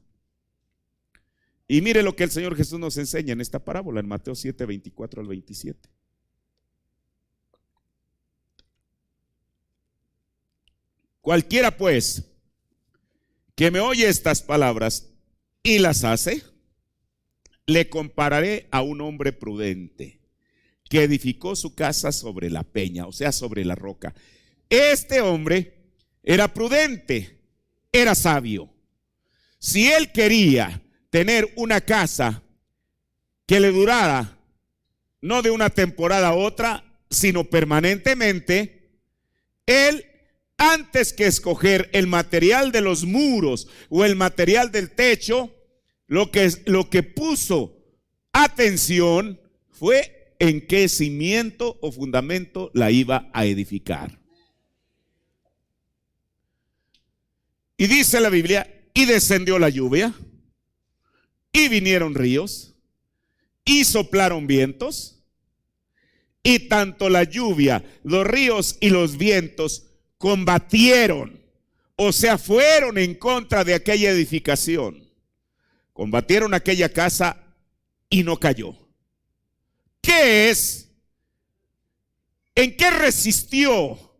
Y mire lo que el Señor Jesús nos enseña en esta parábola, en Mateo 7, 24 al 27. Cualquiera pues que me oye estas palabras y las hace, le compararé a un hombre prudente que edificó su casa sobre la peña, o sea, sobre la roca. Este hombre era prudente, era sabio. Si él quería tener una casa que le durara, no de una temporada a otra, sino permanentemente, él, antes que escoger el material de los muros o el material del techo, lo que puso atención fue en qué cimiento o fundamento la iba a edificar. Y dice la Biblia, y descendió la lluvia, y vinieron ríos, y soplaron vientos, y tanto la lluvia, los ríos y los vientos combatieron, o sea, fueron en contra de aquella edificación. Combatieron aquella casa y no cayó. ¿Qué es? ¿En qué resistió?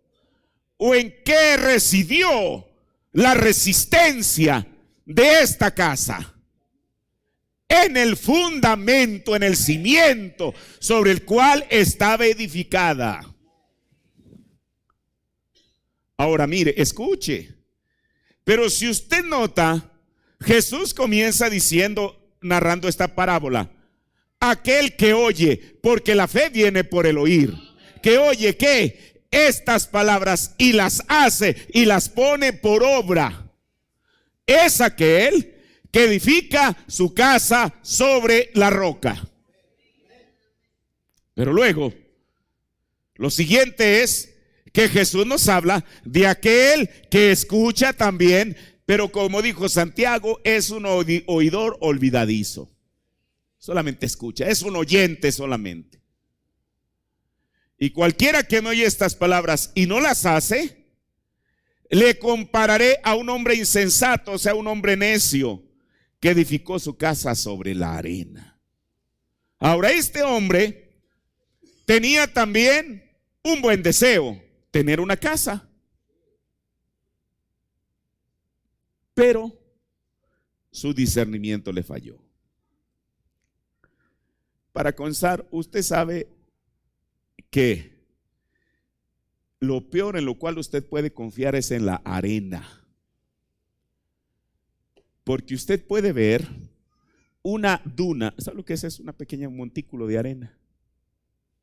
¿O en qué residió la resistencia de esta casa? En el fundamento, en el cimiento sobre el cual estaba edificada. Ahora mire, escuche. Pero si usted nota, Jesús comienza diciendo, narrando esta parábola, aquel que oye, porque la fe viene por el oír, que oye ¿qué? Estas palabras y las hace y las pone por obra, es aquel que edifica su casa sobre la roca. Pero luego, lo siguiente es que Jesús nos habla de aquel que escucha también, pero como dijo Santiago, es un oidor olvidadizo. Solamente escucha, es un oyente solamente. Y cualquiera que me oye estas palabras y no las hace, le compararé a un hombre insensato, o sea, un hombre necio, que edificó su casa sobre la arena. Ahora, este hombre tenía también un buen deseo, tener una casa. Pero su discernimiento le falló. Para comenzar, usted sabe que lo peor en lo cual usted puede confiar es en la arena. Porque usted puede ver una duna, ¿sabe lo que es? Es una pequeña montículo de arena.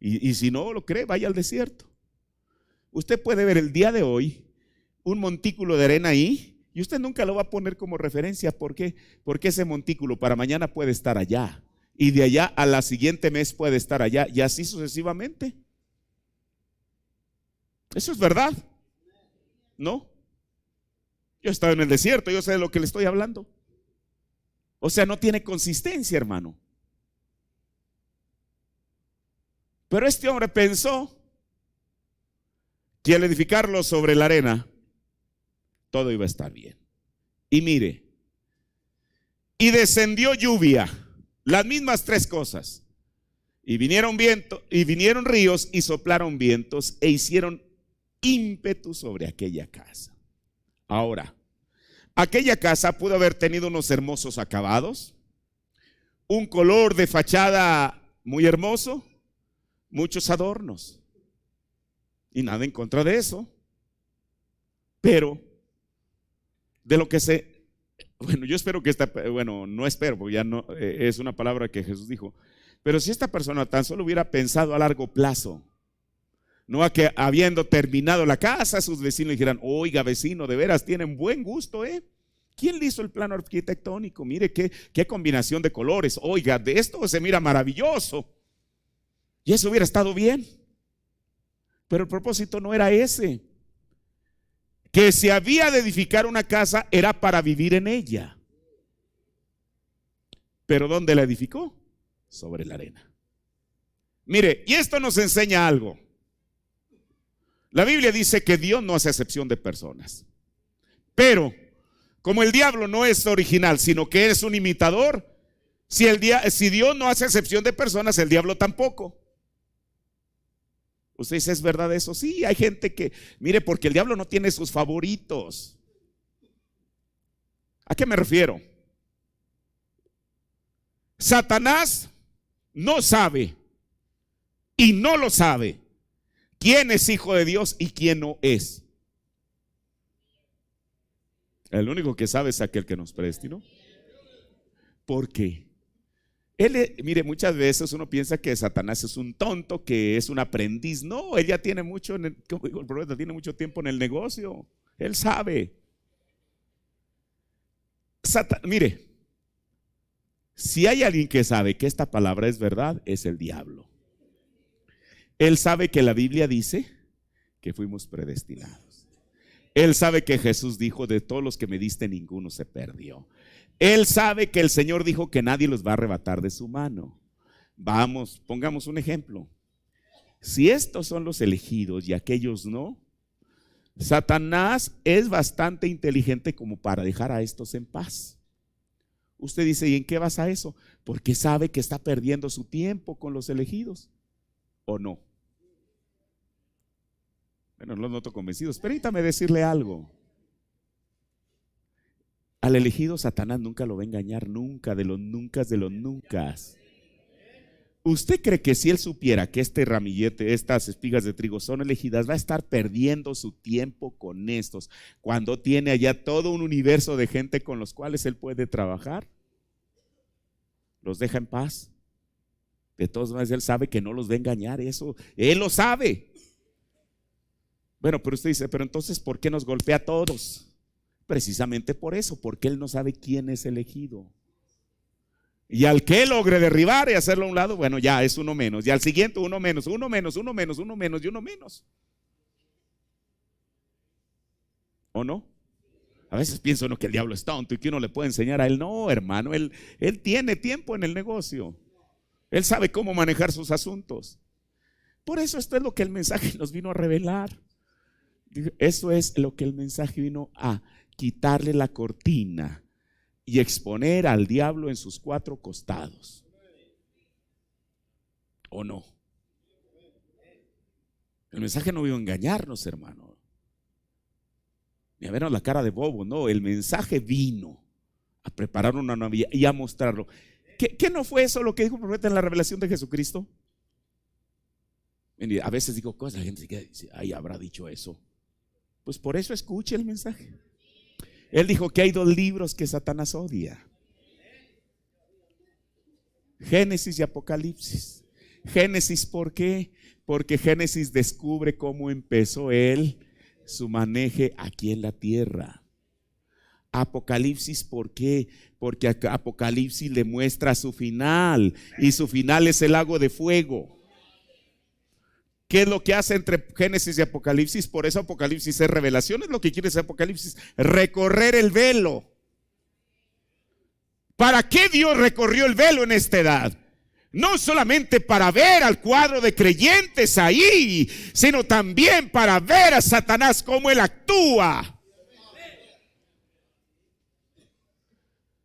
Y si no lo cree, vaya al desierto. Usted puede ver el día de hoy un montículo de arena ahí. Y usted nunca lo va a poner como referencia. ¿Por qué? Porque ese montículo para mañana puede estar allá. Y de allá a la siguiente mes puede estar allá. Y así sucesivamente. Eso es verdad. ¿No? Yo he estado en el desierto. Yo sé de lo que le estoy hablando. O sea, no tiene consistencia, hermano. Pero este hombre pensó que al edificarlo sobre la arena, todo iba a estar bien. Y mire, y descendió lluvia, las mismas tres cosas. Y vinieron vientos, y vinieron ríos, y soplaron vientos, e hicieron ímpetu sobre aquella casa. Ahora, aquella casa pudo haber tenido unos hermosos acabados, un color de fachada muy hermoso, muchos adornos. Y nada en contra de eso. Pero de lo que bueno, yo espero que no espero, porque ya no es una palabra que Jesús dijo. Pero si esta persona tan solo hubiera pensado a largo plazo, no a que habiendo terminado la casa, sus vecinos dijeran: oiga, vecino, de veras tienen buen gusto, ¿eh? ¿Quién le hizo el plano arquitectónico? Mire qué combinación de colores. Oiga, de esto se mira maravilloso. Y eso hubiera estado bien. Pero el propósito no era ese. Que se había de edificar una casa era para vivir en ella. ¿Pero dónde la edificó? Sobre la arena. Mire, y esto nos enseña algo. La Biblia dice que Dios no hace excepción de personas. Pero como el diablo no es original, sino que es un imitador, si Dios no hace excepción de personas, el diablo tampoco. ¿Usted dice, es verdad eso? Sí, hay gente que, mire, porque el diablo no tiene sus favoritos. ¿A qué me refiero? Satanás no sabe y no lo sabe quién es hijo de Dios y quién no es. El único que sabe es aquel que nos predestinó. ¿Por qué? Mire, muchas veces uno piensa que Satanás es un tonto, que es un aprendiz. No, él ya tiene mucho, como digo el profeta, tiene mucho tiempo en el negocio. Él sabe. Mire, si hay alguien que sabe que esta palabra es verdad, es el diablo. Él sabe que la Biblia dice que fuimos predestinados. Él sabe que Jesús dijo: de todos los que me diste, ninguno se perdió. Él sabe que el Señor dijo que nadie los va a arrebatar de su mano. Vamos, pongamos un ejemplo. Si estos son los elegidos y aquellos no, Satanás es bastante inteligente como para dejar a estos en paz. Usted dice: ¿y en qué basa eso? Porque sabe que está perdiendo su tiempo con los elegidos, ¿o no? Bueno, no los noto convencidos. Permítame decirle algo. Al elegido Satanás nunca lo va a engañar, nunca, de los nunca, de los nunca. ¿Usted cree que si él supiera que este ramillete, estas espigas de trigo son elegidas, va a estar perdiendo su tiempo con estos, cuando tiene allá todo un universo de gente con los cuales él puede trabajar? Los deja en paz. De todas maneras, él sabe que no los va a engañar, eso, él lo sabe. Bueno, pero usted dice: pero entonces, ¿por qué nos golpea a todos? Precisamente por eso, porque él no sabe quién es elegido. Y al que logre derribar y hacerlo a un lado, bueno, ya es uno menos. Y al siguiente, uno menos, uno menos, uno menos, uno menos y uno menos. ¿O no? A veces piensa uno que el diablo es tonto y que uno le puede enseñar a él. No, hermano, él tiene tiempo en el negocio. Él sabe cómo manejar sus asuntos. Por eso esto es lo que el mensaje nos vino a revelar. Eso es lo que el mensaje vino a quitarle la cortina y exponer al diablo en sus cuatro costados. ¿O no? El mensaje no vino a engañarnos, hermano, ni a vernos la cara de bobo. No, el mensaje vino a preparar una Navidad y a mostrarlo. ¿Qué no fue eso lo que dijo el profeta en la revelación de Jesucristo? A veces digo cosas, la gente dice: ay, habrá dicho eso. Pues por eso escuche el mensaje. Él dijo que hay dos libros que Satanás odia: Génesis y Apocalipsis. Génesis, ¿por qué? Porque Génesis descubre cómo empezó él su maneje aquí en la tierra. Apocalipsis, ¿por qué? Porque Apocalipsis le muestra su final, y su final es el lago de fuego. ¿Qué es lo que hace entre Génesis y Apocalipsis? Por eso Apocalipsis es revelación, es lo que quiere ser Apocalipsis: recorrer el velo. ¿Para qué Dios recorrió el velo en esta edad? No solamente para ver al cuadro de creyentes ahí, sino también para ver a Satanás cómo él actúa.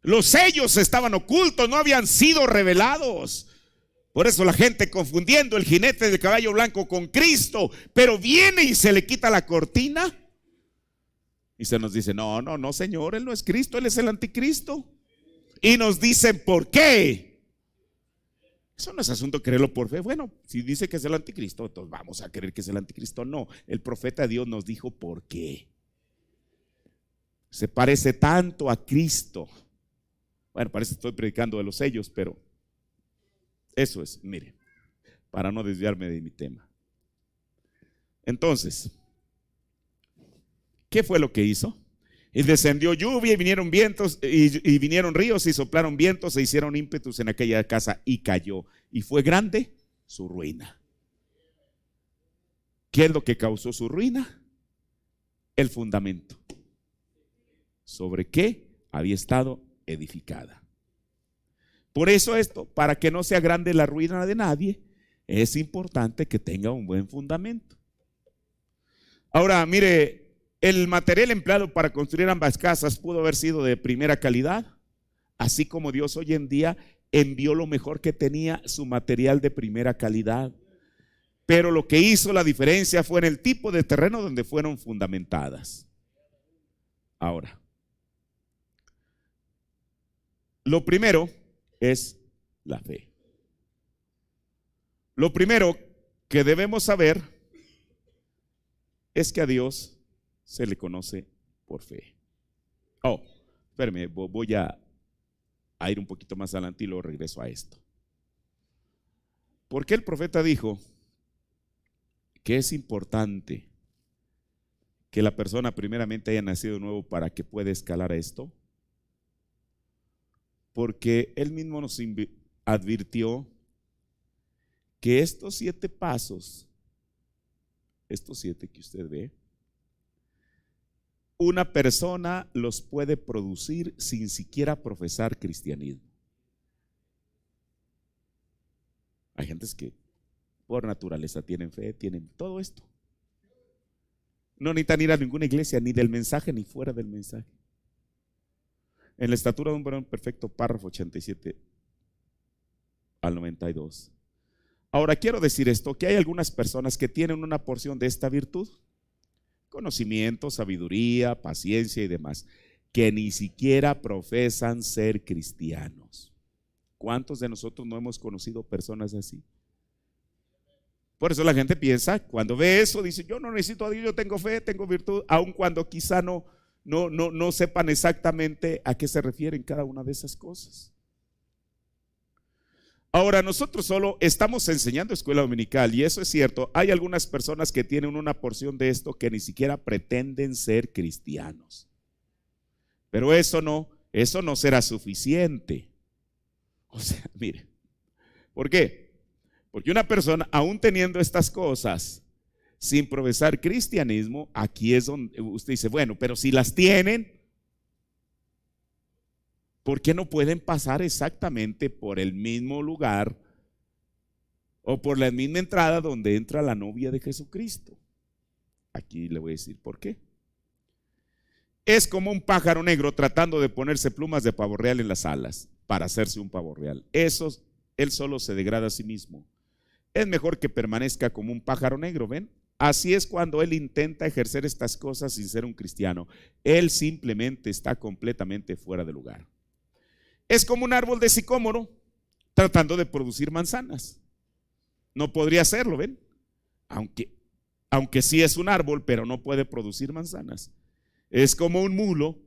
Los sellos estaban ocultos, no habían sido revelados. Por eso la gente confundiendo el jinete del caballo blanco con Cristo. Pero viene y se le quita la cortina y se nos dice: no, Señor, Él no es Cristo, Él es el anticristo. Y nos dicen: ¿por qué? Eso no es asunto de creerlo por fe. Bueno, si dice que es el anticristo, entonces vamos a creer que es el anticristo. No, el profeta de Dios nos dijo por qué. Se parece tanto a Cristo. Bueno, parece que estoy predicando de los sellos, pero eso es, mire, para no desviarme de mi tema. Entonces, ¿qué fue lo que hizo? Y descendió lluvia y vinieron vientos y vinieron ríos y soplaron vientos e hicieron ímpetus en aquella casa y cayó. Y fue grande su ruina. ¿Qué es lo que causó su ruina? El fundamento. ¿Sobre qué había estado edificada? Por eso esto, para que no sea grande la ruina de nadie, es importante que tenga un buen fundamento. Ahora, mire, el material empleado para construir ambas casas pudo haber sido de primera calidad, así como Dios hoy en día envió lo mejor que tenía, su material de primera calidad. Pero lo que hizo la diferencia fue en el tipo de terreno donde fueron fundamentadas. Ahora, lo primero es la fe. Lo primero que debemos saber es que a Dios se le conoce por fe. Oh, espérame, voy a ir un poquito más adelante y luego regreso a esto. Porque el profeta dijo que es importante que la persona primeramente haya nacido de nuevo para que pueda escalar a esto. Porque él mismo nos advirtió que estos 7 pasos, estos 7 que usted ve, una persona los puede producir sin siquiera profesar cristianismo. Hay gentes que por naturaleza tienen fe, tienen todo esto. No necesitan ir a ninguna iglesia, ni del mensaje, ni fuera del mensaje. En la estatura de un varón perfecto, párrafo 87 al 92. Ahora quiero decir esto, que hay algunas personas que tienen una porción de esta virtud, conocimiento, sabiduría, paciencia y demás, que ni siquiera profesan ser cristianos. ¿Cuántos de nosotros no hemos conocido personas así? Por eso la gente piensa, cuando ve eso, dice, yo no necesito a Dios, yo tengo fe, tengo virtud, aun cuando quizá no sepan exactamente a qué se refieren cada una de esas cosas. Ahora, nosotros solo estamos enseñando escuela dominical, y eso es cierto. Hay algunas personas que tienen una porción de esto que ni siquiera pretenden ser cristianos. Pero eso no será suficiente. O sea, mire, ¿por qué? Porque una persona, aún teniendo estas cosas, sin profesar cristianismo, aquí es donde usted dice, bueno, pero si las tienen, ¿por qué no pueden pasar exactamente por el mismo lugar o por la misma entrada donde entra la novia de Jesucristo? Aquí le voy a decir por qué. Es como un pájaro negro tratando de ponerse plumas de pavo real en las alas para hacerse un pavo real. Él solo se degrada a sí mismo. Es mejor que permanezca como un pájaro negro, ¿ven? Así es cuando él intenta ejercer estas cosas sin ser un cristiano. Él simplemente está completamente fuera de lugar. Es como un árbol de sicómoro tratando de producir manzanas. No podría hacerlo, ¿ven? Aunque sí es un árbol, pero no puede producir manzanas. Es como un mulo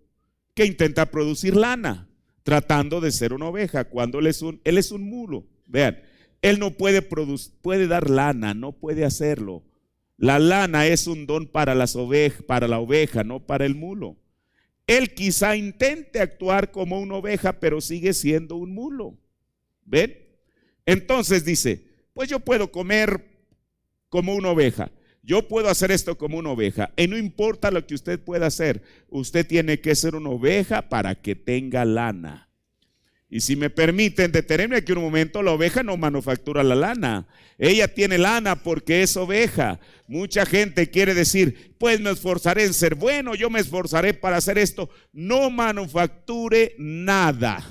que intenta producir lana, tratando de ser una oveja, cuando él es un mulo. Vean, él no puede dar lana, no puede hacerlo. La lana es un don para la oveja, no para el mulo. Él quizá intente actuar como una oveja, pero sigue siendo un mulo. ¿Ven? Entonces dice, pues yo puedo comer como una oveja, yo puedo hacer esto como una oveja, y no importa lo que usted pueda hacer, usted tiene que ser una oveja para que tenga lana. Y si me permiten detenerme aquí un momento, la oveja no manufactura la lana, ella tiene lana porque es oveja. Mucha gente quiere decir, pues me esforzaré en ser bueno, yo me esforzaré para hacer esto. No manufacture nada.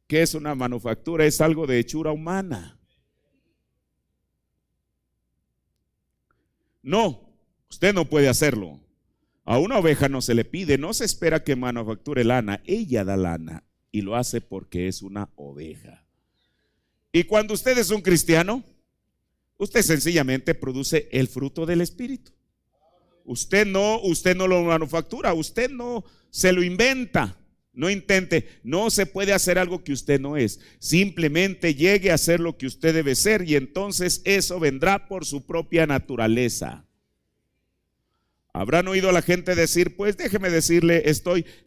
¿Qué es una manufactura? Es algo de hechura humana. No, usted no puede hacerlo. A una oveja no se le pide, no se espera que manufacture lana, ella da lana y lo hace porque es una oveja. Y cuando usted es un cristiano, usted sencillamente produce el fruto del Espíritu. Usted no lo manufactura, usted no se lo inventa. No intente, no se puede hacer algo que usted no es. Simplemente llegue a ser lo que usted debe ser y entonces eso vendrá por su propia naturaleza. Habrán oído a la gente decir, pues déjeme decirle,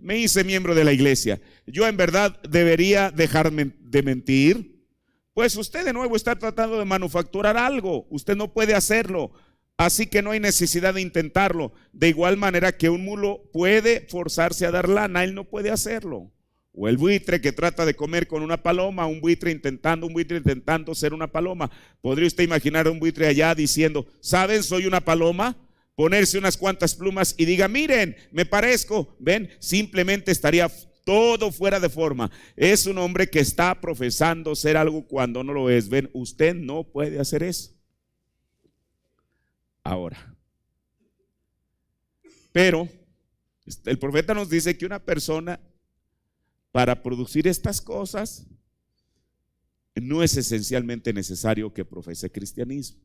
me hice miembro de la iglesia. Yo en verdad debería dejarme de mentir. Pues usted de nuevo está tratando de manufacturar algo. Usted no puede hacerlo. Así que no hay necesidad de intentarlo. De igual manera que un mulo puede forzarse a dar lana, él no puede hacerlo. O el buitre que trata de comer con una paloma, un buitre intentando ser una paloma. ¿Podría usted imaginar a un buitre allá diciendo, ¿saben? Soy una paloma. Ponerse unas cuantas plumas y diga, miren, me parezco. Ven, simplemente estaría todo fuera de forma. Es un hombre que está profesando ser algo cuando no lo es. Ven, usted no puede hacer eso. Ahora, pero el profeta nos dice que una persona para producir estas cosas no es esencialmente necesario que profese cristianismo.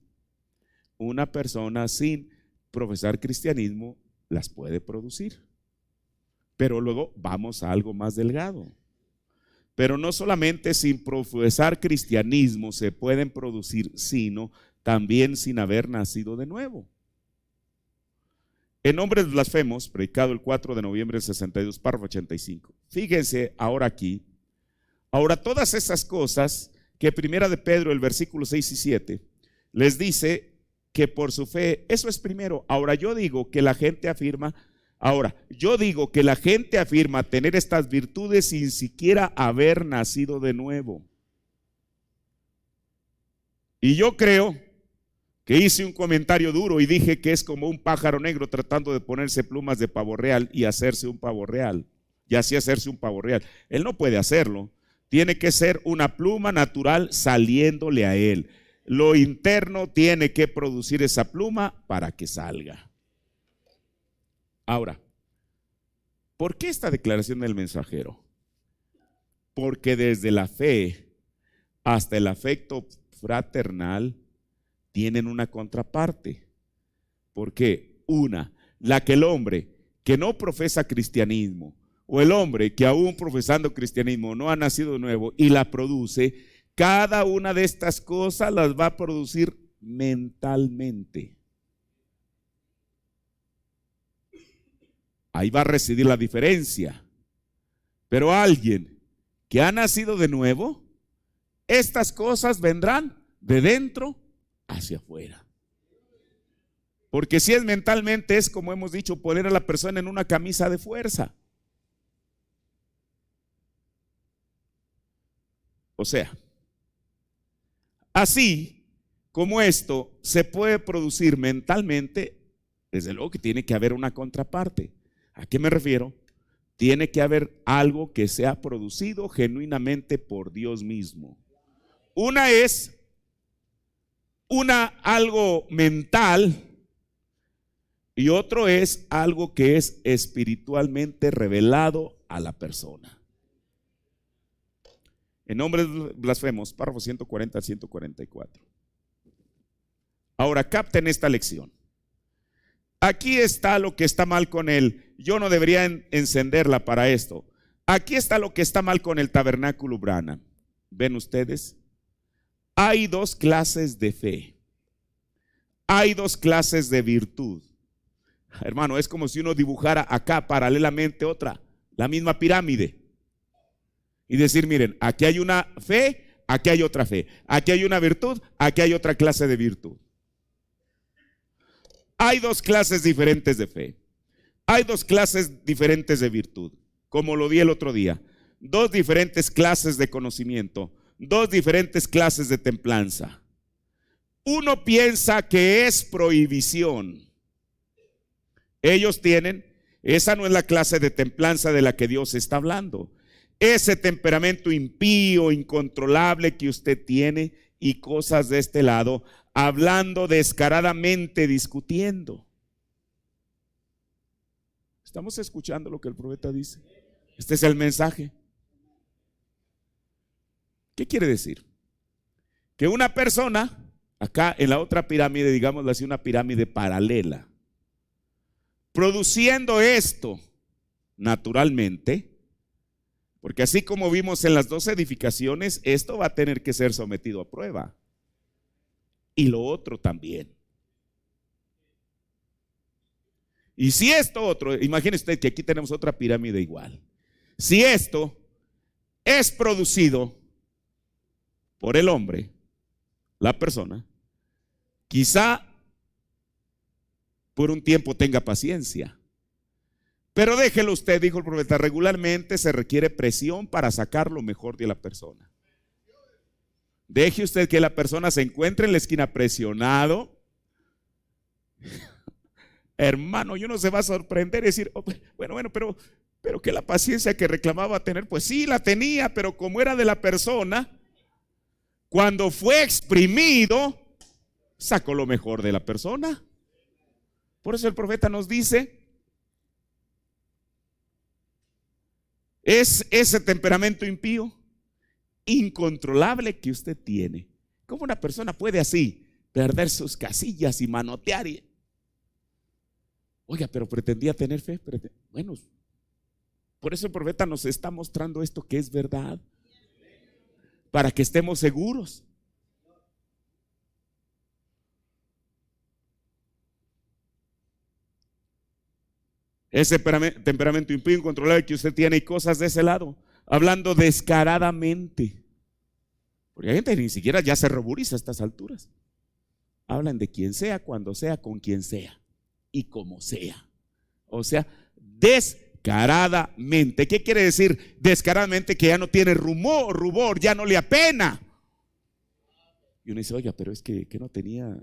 Una persona sin profesar cristianismo las puede producir. Pero luego vamos a algo más delgado. Pero no solamente sin profesar cristianismo se pueden producir, sino también sin haber nacido de nuevo. En Hombres Blasfemos, predicado el 4 de noviembre del 62, párrafo 85. Fíjense ahora aquí. Ahora todas esas cosas que primera de Pedro, el versículo 6 y 7, les dice que por su fe, eso es primero. Ahora yo digo que la gente afirma tener estas virtudes sin siquiera haber nacido de nuevo. Y yo creo que hice un comentario duro y dije que es como un pájaro negro tratando de ponerse plumas de pavo real y hacerse un pavo real. Y así hacerse un pavo real. Él no puede hacerlo. Tiene que ser una pluma natural saliéndole a él. Lo interno tiene que producir esa pluma para que salga. Ahora, ¿por qué esta declaración del mensajero? Porque desde la fe hasta el afecto fraternal tienen una contraparte. ¿Por qué? Una, la que el hombre que no profesa cristianismo o el hombre que aún profesando cristianismo no ha nacido de nuevo y la produce, cada una de estas cosas las va a producir mentalmente. Ahí va a residir la diferencia. Pero alguien que ha nacido de nuevo, estas cosas vendrán de dentro hacia afuera. Porque si es mentalmente, es como hemos dicho, poner a la persona en una camisa de fuerza. O sea, así como esto se puede producir mentalmente, desde luego que tiene que haber una contraparte. ¿A qué me refiero? Tiene que haber algo que sea producido genuinamente por Dios mismo. Una es algo mental y otro es algo que es espiritualmente revelado a la persona. En Hombres Blasfemos, párrafo 140 al 144. Ahora capten esta lección. Aquí está lo que está mal con él. Yo no debería encenderla para esto. Aquí está lo que está mal con el tabernáculo Branham. ¿Ven ustedes? Hay dos clases de fe. Hay dos clases de virtud. Hermano, es como si uno dibujara acá paralelamente otra, la misma pirámide. Y decir, miren, aquí hay una fe, aquí hay otra fe. Aquí hay una virtud, aquí hay otra clase de virtud. Hay dos clases diferentes de fe. Hay dos clases diferentes de virtud, como lo di el otro día. Dos diferentes clases de conocimiento. Dos diferentes clases de templanza. Uno piensa que es prohibición. Ellos tienen, esa no es la clase de templanza de la que Dios está hablando. Ese temperamento impío, incontrolable que usted tiene y cosas de este lado, hablando descaradamente, discutiendo. ¿Estamos escuchando lo que el profeta dice? Este es el mensaje. ¿Qué quiere decir? que una persona, acá en la otra pirámide, digámoslo así, una pirámide paralela, produciendo esto naturalmente, porque así como vimos en las dos edificaciones, esto va a tener que ser sometido a prueba. Y lo otro también. Y si esto otro, imagínese usted que aquí tenemos otra pirámide igual. Si esto es producido por el hombre, la persona, quizá por un tiempo tenga paciencia. Pero déjelo usted, dijo el profeta, regularmente se requiere presión para sacar lo mejor de la persona. Deje usted que la persona se encuentre en la esquina presionado. Hermano, yo no se va a sorprender y decir, oh, bueno, pero que la paciencia que reclamaba tener, pues sí la tenía, pero como era de la persona, cuando fue exprimido, sacó lo mejor de la persona. Por eso el profeta nos dice, es ese temperamento impío, incontrolable que usted tiene. ¿Cómo una persona puede así perder sus casillas y manotear? Oiga, pero pretendía tener fe. Bueno, por eso el profeta nos está mostrando esto que es verdad, para que estemos seguros. Ese temperamento impío, incontrolable que usted tiene y cosas de ese lado, hablando descaradamente. Porque hay gente que ni siquiera ya se ruboriza a estas alturas. Hablan de quien sea, cuando sea, con quien sea y como sea. O sea, descaradamente. ¿Qué quiere decir descaradamente? Que ya no tiene rubor, ya no le apena. Y uno dice, oiga, pero es que no tenía,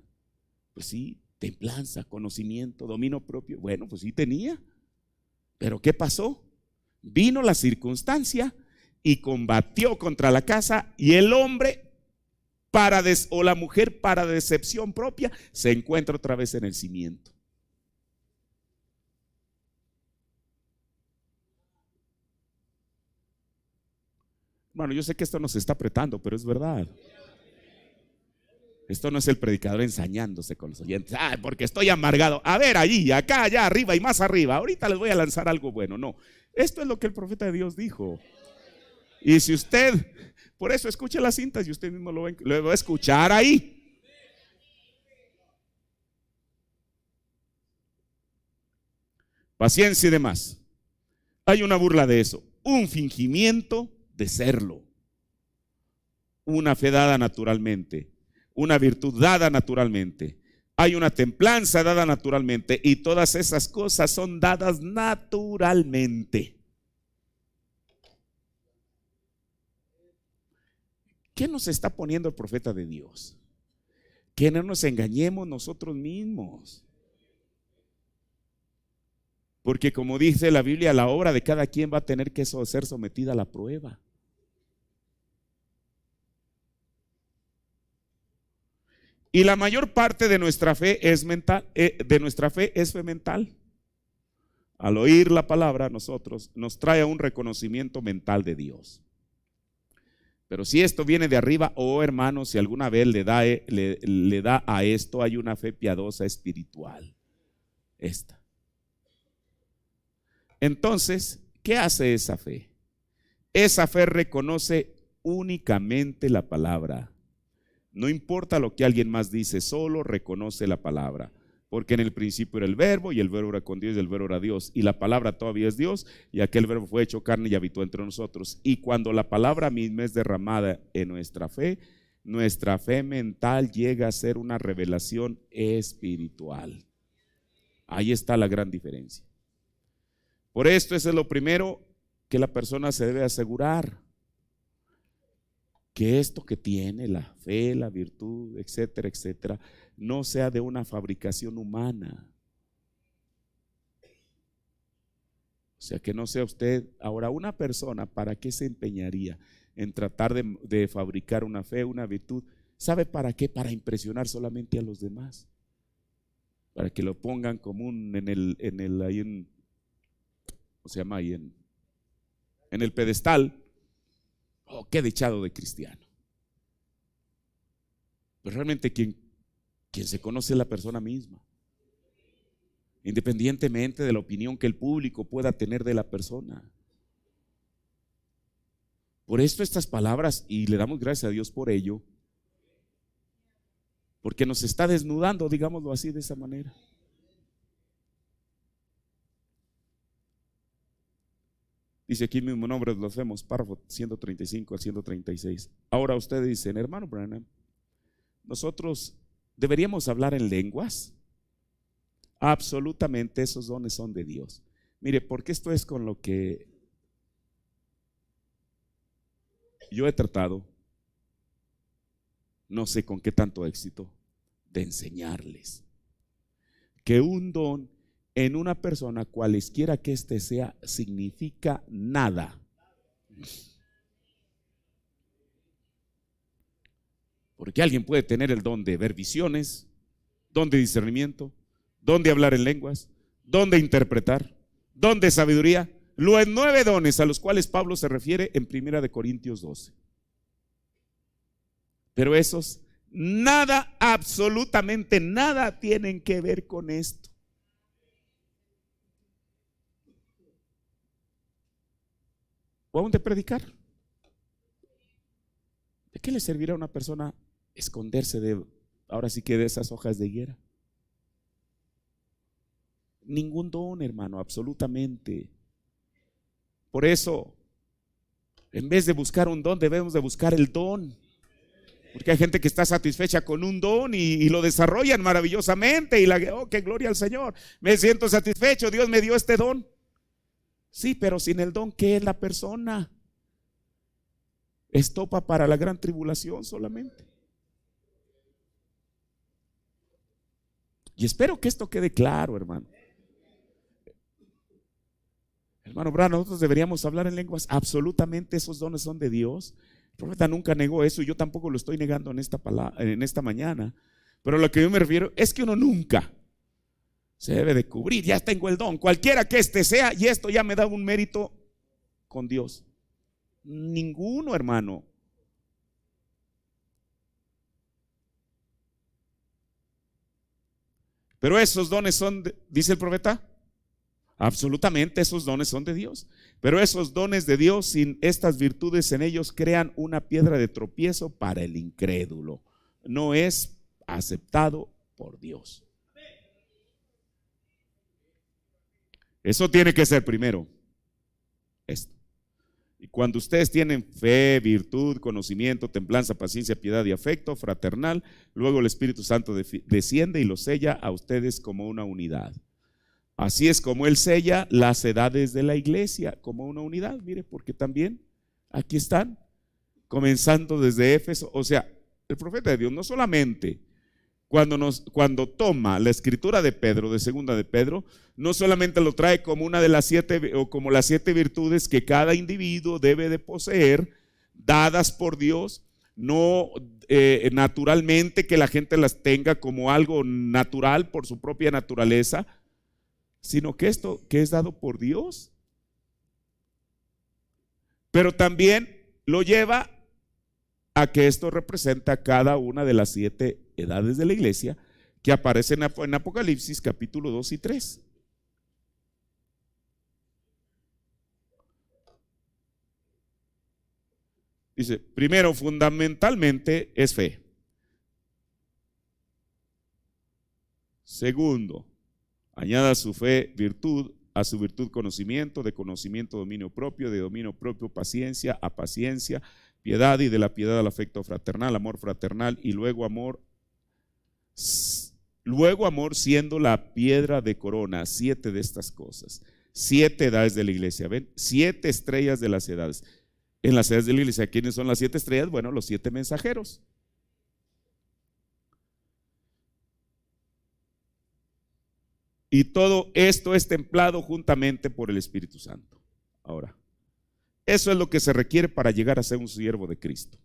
pues sí, templanza, conocimiento, dominio propio. Bueno, pues sí tenía. Pero ¿qué pasó? Vino la circunstancia y combatió contra la casa, y el hombre o la mujer, para decepción propia, se encuentra otra vez en el cimiento. Bueno, yo sé que esto nos está apretando, pero es verdad. Esto no es el predicador ensañándose con los oyentes. Porque estoy amargado. A ver, allí, acá, allá, arriba y más arriba. Ahorita les voy a lanzar algo bueno. No, esto es lo que el profeta de Dios dijo. Y si usted, por eso escuche las cintas y usted mismo lo va a escuchar ahí. Paciencia y demás. Hay una burla de eso. Un fingimiento de serlo. Una fe dada naturalmente. Una virtud dada naturalmente. Hay una templanza dada naturalmente. Y todas esas cosas son dadas naturalmente. ¿Qué nos está poniendo el profeta de Dios? Que no nos engañemos nosotros mismos. Porque como dice la Biblia, la obra de cada quien va a tener que ser sometida a la prueba. Y la mayor parte de nuestra fe es mental, es fe mental. Al oír la palabra, nosotros nos trae un reconocimiento mental de Dios. Pero si esto viene de arriba, hermanos, si alguna vez le da a esto, hay una fe piadosa espiritual. Esta. Entonces, ¿qué hace esa fe? Esa fe reconoce únicamente la palabra. No importa lo que alguien más dice, solo reconoce la palabra. Porque en el principio era el verbo, y el verbo era con Dios, y el verbo era Dios, y la palabra todavía es Dios, y aquel verbo fue hecho carne y habitó entre nosotros. Y cuando la palabra misma es derramada en nuestra fe mental llega a ser una revelación espiritual. Ahí está la gran diferencia. Por esto, eso es lo primero que la persona se debe asegurar. Que esto que tiene, la fe, la virtud, etcétera, etcétera, no sea de una fabricación humana. O sea, que no sea usted, ahora una persona, ¿para qué se empeñaría en tratar de fabricar una fe, una virtud? ¿Sabe para qué? Para impresionar solamente a los demás. Para que lo pongan como ¿cómo se llama? Ahí en el pedestal. Oh, qué dechado de cristiano. Pero realmente quien se conoce es la persona misma, independientemente de la opinión que el público pueda tener de la persona. Por esto estas palabras, y le damos gracias a Dios por ello, porque nos está desnudando, digámoslo así, de esa manera. Dice aquí el mismo nombre, lo hacemos, párrafo 135 al 136. Ahora ustedes dicen, hermano Branham, nosotros deberíamos hablar en lenguas. Absolutamente, esos dones son de Dios. Mire, porque esto es con lo que yo he tratado, no sé con qué tanto éxito, de enseñarles que un don en una persona, cualesquiera que éste sea, significa nada. Porque alguien puede tener el don de ver visiones, don de discernimiento, don de hablar en lenguas, don de interpretar, don de sabiduría, los 9 dones a los cuales Pablo se refiere en 1 Corintios 12. Pero esos nada, absolutamente nada tienen que ver con esto. O aún de predicar. ¿De qué le servirá a una persona esconderse ahora sí que de esas hojas de higuera? Ningún don, hermano, absolutamente. Por eso, en vez de buscar un don, debemos de buscar el don. Porque hay gente que está satisfecha con un don y lo desarrollan maravillosamente y qué gloria al Señor. Me siento satisfecho, Dios me dio este don. Sí, pero sin el don, ¿qué es la persona? Estopa para la gran tribulación solamente. Y espero que esto quede claro, hermano. Hermano Branham, nosotros deberíamos hablar en lenguas. Absolutamente, esos dones son de Dios. El profeta nunca negó eso y yo tampoco lo estoy negando en esta mañana. Pero a lo que yo me refiero es que uno nunca se debe de cubrir. Ya tengo el don, cualquiera que este sea, y esto ya me da un mérito con Dios. Ninguno, hermano. Pero esos dones son, dice el profeta, absolutamente esos dones son de Dios. Pero esos dones de Dios, sin estas virtudes en ellos, crean una piedra de tropiezo para el incrédulo. No es aceptado por Dios. Eso tiene que ser primero esto. Y cuando ustedes tienen fe, virtud, conocimiento, templanza, paciencia, piedad y afecto fraternal, luego el Espíritu Santo desciende y los sella a ustedes como una unidad. Así es como Él sella las edades de la iglesia como una unidad. Mire, porque también aquí están, comenzando desde Éfeso. O sea, el profeta de Dios no solamente cuando toma la escritura de Pedro, de segunda de Pedro, no solamente lo trae como una de las 7 o como las 7 virtudes que cada individuo debe de poseer, dadas por Dios, no naturalmente que la gente las tenga como algo natural por su propia naturaleza, sino que esto que es dado por Dios. Pero también lo lleva a que esto representa cada una de las 7 edades de la iglesia que aparecen en Apocalipsis capítulo 2 y 3. Dice, primero, fundamentalmente es fe. Segundo, añada a su fe virtud, a su virtud conocimiento, de conocimiento dominio propio, de dominio propio paciencia, a paciencia piedad, y de la piedad al afecto fraternal, amor fraternal, y luego amor siendo la piedra de corona. 7 de estas cosas, 7 edades de la iglesia. ¿Ven? 7 estrellas de las edades. En las edades de la iglesia, ¿quiénes son las 7 estrellas? Bueno, los 7 mensajeros. Y todo esto es templado juntamente por el Espíritu Santo. Ahora, eso es lo que se requiere para llegar a ser un siervo de Cristo.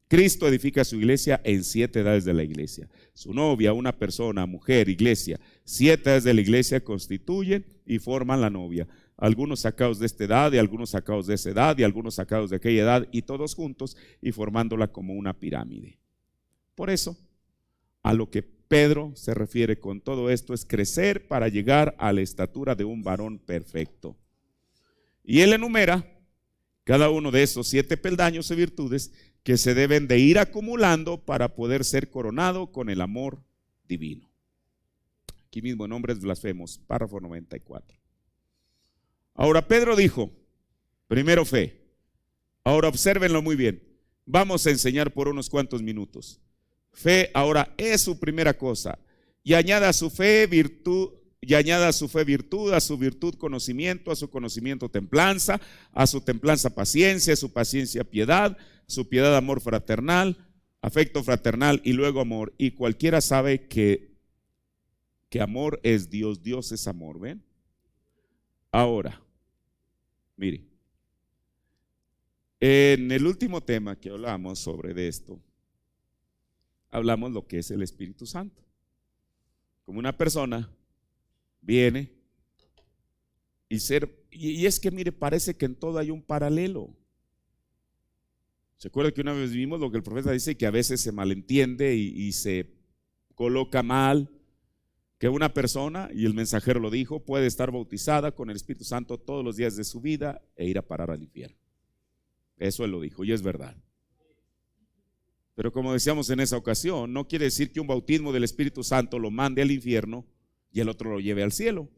Cristo edifica su iglesia en 7 edades de la iglesia. Su novia, una persona, mujer, iglesia. 7 edades de la iglesia constituyen y forman la novia. Algunos sacados de esta edad, y algunos sacados de esa edad, y algunos sacados de aquella edad, y todos juntos y formándola como una pirámide. Por eso, a lo que Pedro se refiere con todo esto es crecer para llegar a la estatura de un varón perfecto. Y él enumera cada uno de esos 7 peldaños y virtudes que se deben de ir acumulando para poder ser coronado con el amor divino. Aquí mismo en Hombres Blasfemos, párrafo 94. Ahora Pedro dijo, primero fe. Ahora obsérvenlo muy bien. Vamos a enseñar por unos cuantos minutos. Fe ahora es su primera cosa. Y añada a su fe virtud, a su virtud conocimiento, a su conocimiento templanza, a su templanza paciencia, a su paciencia piedad, a su piedad amor fraternal, afecto fraternal y luego amor. Y cualquiera sabe que amor es Dios, Dios es amor, ¿ven? Ahora, mire, en el último tema que hablamos sobre de esto, hablamos lo que es el Espíritu Santo. Como una persona viene y es que mire, parece que en todo hay un paralelo. ¿Se acuerda que una vez vimos lo que el profeta dice, que a veces se malentiende y se coloca mal? Que una persona, y el mensajero lo dijo, puede estar bautizada con el Espíritu Santo todos los días de su vida e ir a parar al infierno. Eso él lo dijo y es verdad. Pero como decíamos en esa ocasión, no quiere decir que un bautismo del Espíritu Santo lo mande al infierno y el otro lo lleve al cielo.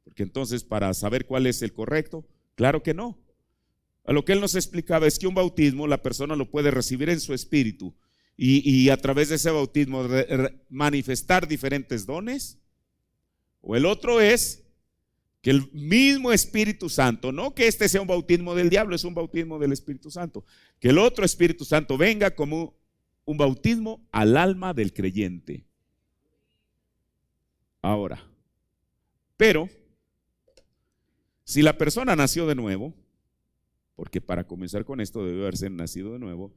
Porque entonces, para saber cuál es el correcto, claro que no. A lo que él nos explicaba es que un bautismo la persona lo puede recibir en su espíritu y a través de ese bautismo manifestar diferentes dones. O el otro es que el mismo Espíritu Santo, no que este sea un bautismo del diablo, es un bautismo del Espíritu Santo, que el otro Espíritu Santo venga como un bautismo al alma del creyente. Ahora, pero si la persona nació de nuevo, porque para comenzar con esto debe haberse nacido de nuevo,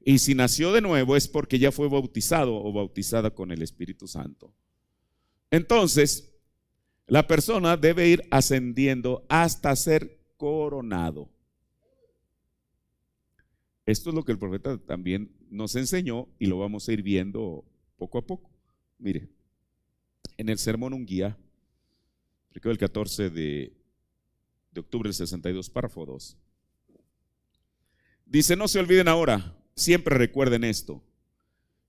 y si nació de nuevo es porque ya fue bautizado o bautizada con el Espíritu Santo. Entonces, la persona debe ir ascendiendo hasta ser coronado. Esto es lo que el profeta también nos enseñó y lo vamos a ir viendo poco a poco. Mire, en el sermón Un Guía, el 14 de octubre del 62, párrafo 2, dice: no se olviden ahora, siempre recuerden esto,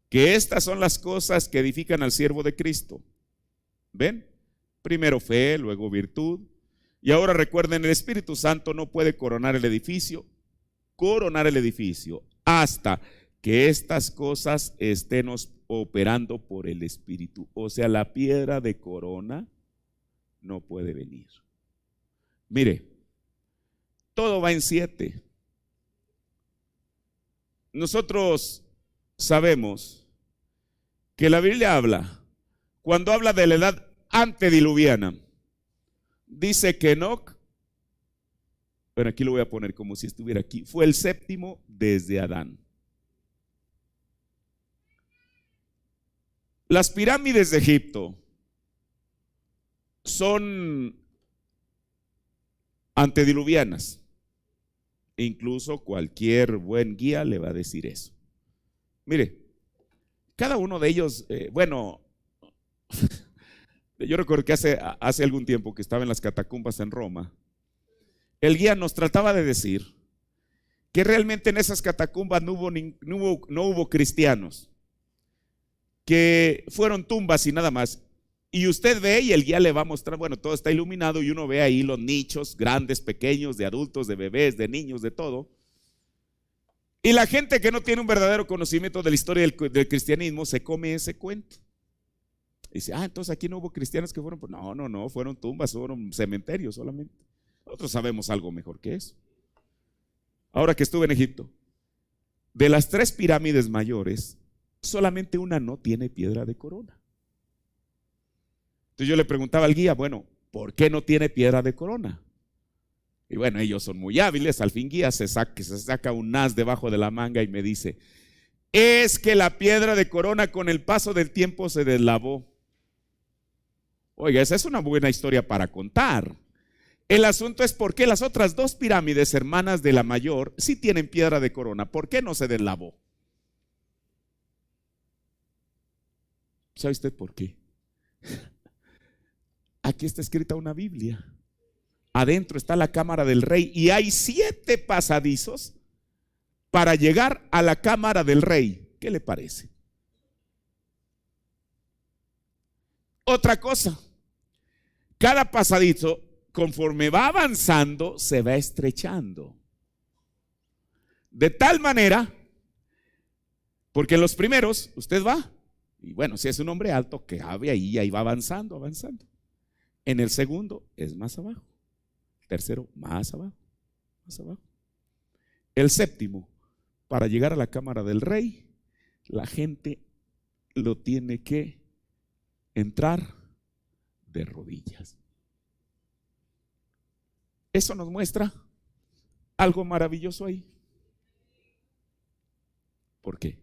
que estas son las cosas que edifican al siervo de Cristo. ¿Ven? Primero fe, luego virtud. Y ahora recuerden, el Espíritu Santo no puede coronar el edificio hasta que estas cosas estén operando por el Espíritu. O sea, la piedra de corona no puede venir. Mire, todo va en 7. Nosotros sabemos que la Biblia cuando habla de la edad antediluviana, dice que Enoc, bueno, aquí lo voy a poner como si estuviera aquí, fue el 7º desde Adán. Las pirámides de Egipto son antediluvianas. Incluso cualquier buen guía le va a decir eso. Mire, cada uno de ellos, yo recuerdo que hace algún tiempo que estaba en las catacumbas en Roma, el guía nos trataba de decir que realmente en esas catacumbas no hubo cristianos, que fueron tumbas y nada más. Y usted ve y el guía le va a mostrar, bueno, todo está iluminado y uno ve ahí los nichos, grandes, pequeños, de adultos, de bebés, de niños, de todo. Y la gente que no tiene un verdadero conocimiento de la historia del cristianismo se come ese cuento. Dice, entonces aquí no hubo cristianos que fueron. No, fueron tumbas, fueron cementerios solamente. Nosotros sabemos algo mejor que eso. Ahora que estuve en Egipto, de las 3 pirámides mayores, solamente una no tiene piedra de corona. Entonces yo le preguntaba al guía, bueno, ¿por qué no tiene piedra de corona? Y bueno, ellos son muy hábiles. Al fin guía se saca un as debajo de la manga y me dice, es que la piedra de corona con el paso del tiempo se deslavó. Oiga, esa es una buena historia para contar. El asunto es por qué las otras 2 pirámides hermanas de la mayor sí tienen piedra de corona. ¿Por qué no se deslavó? ¿Sabe usted por qué? Aquí está escrita una Biblia. Adentro está la cámara del rey y hay 7 pasadizos para llegar a la cámara del rey. ¿Qué le parece? Otra cosa, cada pasadizo, conforme va avanzando, se va estrechando. De tal manera, porque en los primeros usted va, y bueno, si es un hombre alto, que cabe ahí, y ahí va avanzando, avanzando. En el segundo es más abajo. Tercero, más abajo, más abajo. El séptimo, para llegar a la cámara del rey, la gente lo tiene que entrar de rodillas. Eso nos muestra algo maravilloso ahí. ¿Por qué?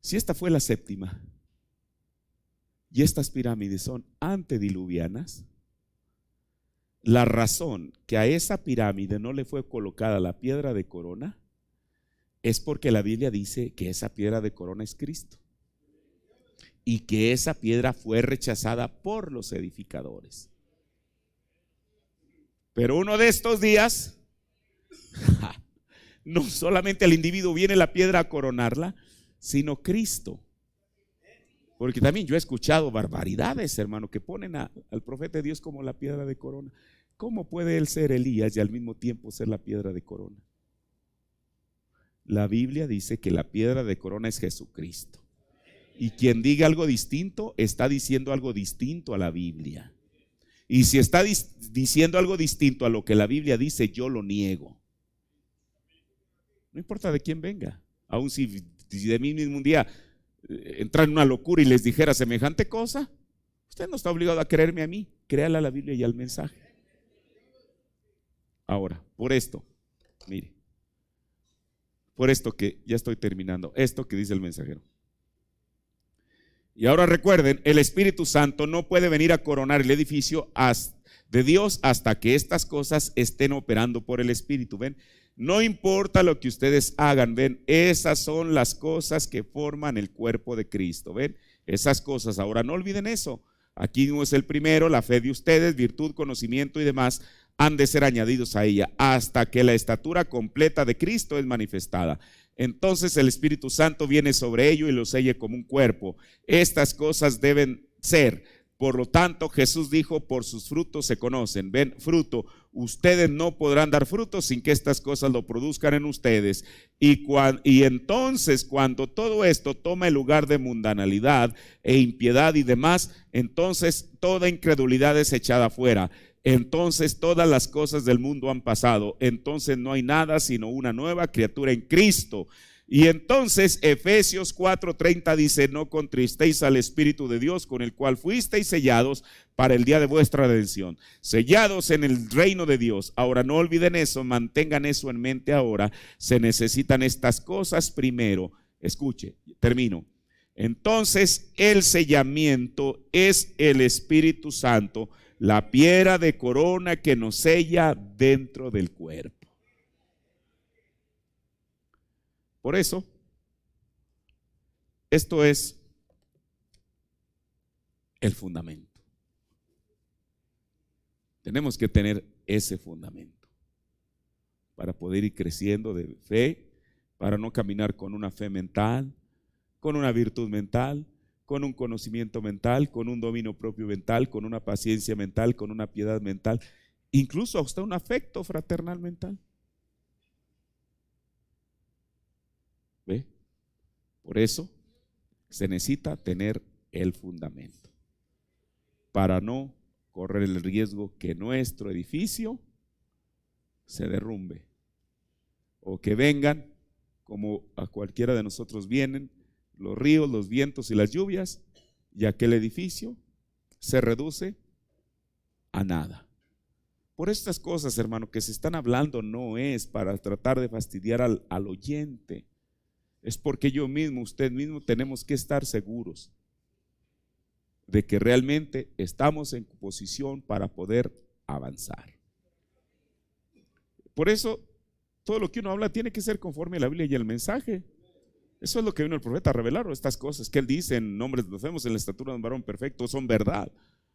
Si esta fue la séptima y estas pirámides son antediluvianas, la razón que a esa pirámide no le fue colocada la piedra de corona es porque la Biblia dice que esa piedra de corona es Cristo y que esa piedra fue rechazada por los edificadores. Pero uno de estos días, no solamente al individuo viene la piedra a coronarla, sino Cristo. Porque también yo he escuchado barbaridades, hermano, que ponen al profeta de Dios como la piedra de corona. ¿Cómo puede él ser Elías y al mismo tiempo ser la piedra de corona? La Biblia dice que la piedra de corona es Jesucristo. Y quien diga algo distinto, está diciendo algo distinto a la Biblia. Y si está diciendo algo distinto a lo que la Biblia dice, yo lo niego. No importa de quién venga. Aun si de mí mismo un día entrar en una locura y les dijera semejante cosa, usted no está obligado a creerme a mí, créale a la Biblia y al mensaje. Ahora, por esto, mire, por esto que ya estoy terminando, esto que dice el mensajero. Y ahora recuerden, el Espíritu Santo no puede venir a coronar el edificio de Dios hasta que estas cosas estén operando por el Espíritu. ¿Ven? No importa lo que ustedes hagan, ven, esas son las cosas que forman el cuerpo de Cristo, ven, esas cosas. Ahora no olviden eso. Aquí no es el primero, la fe de ustedes, virtud, conocimiento y demás han de ser añadidos a ella hasta que la estatura completa de Cristo es manifestada. Entonces el Espíritu Santo viene sobre ello y lo selle como un cuerpo. Estas cosas deben ser. Por lo tanto, Jesús dijo, por sus frutos se conocen. Ven, fruto, ustedes no podrán dar frutos sin que estas cosas lo produzcan en ustedes. Y entonces, cuando todo esto toma el lugar de mundanalidad e impiedad y demás, entonces toda incredulidad es echada afuera. Entonces todas las cosas del mundo han pasado. Entonces no hay nada sino una nueva criatura en Cristo. Y entonces Efesios 4:30 dice, no contristéis al Espíritu de Dios con el cual fuisteis sellados para el día de vuestra redención. Sellados en el reino de Dios. Ahora no olviden eso, mantengan eso en mente ahora. Se necesitan estas cosas primero. Escuche, termino. Entonces el sellamiento es el Espíritu Santo, la piedra de corona que nos sella dentro del cuerpo. Por eso, esto es el fundamento. Tenemos que tener ese fundamento para poder ir creciendo de fe, para no caminar con una fe mental, con una virtud mental, con un conocimiento mental, con un dominio propio mental, con una paciencia mental, con una piedad mental, incluso hasta un afecto fraternal mental. ¿Ve? Por eso se necesita tener el fundamento para no correr el riesgo que nuestro edificio se derrumbe o que vengan, como a cualquiera de nosotros vienen, los ríos, los vientos y las lluvias, y aquel edificio se reduce a nada. Por estas cosas, hermano, que se están hablando no es para tratar de fastidiar al oyente. Es porque yo mismo, usted mismo, tenemos que estar seguros de que realmente estamos en posición para poder avanzar. Por eso, todo lo que uno habla tiene que ser conforme a la Biblia y el mensaje. Eso es lo que vino el profeta a revelar, estas cosas que él dice en nombres nos vemos en la estatura de un varón perfecto, son verdad.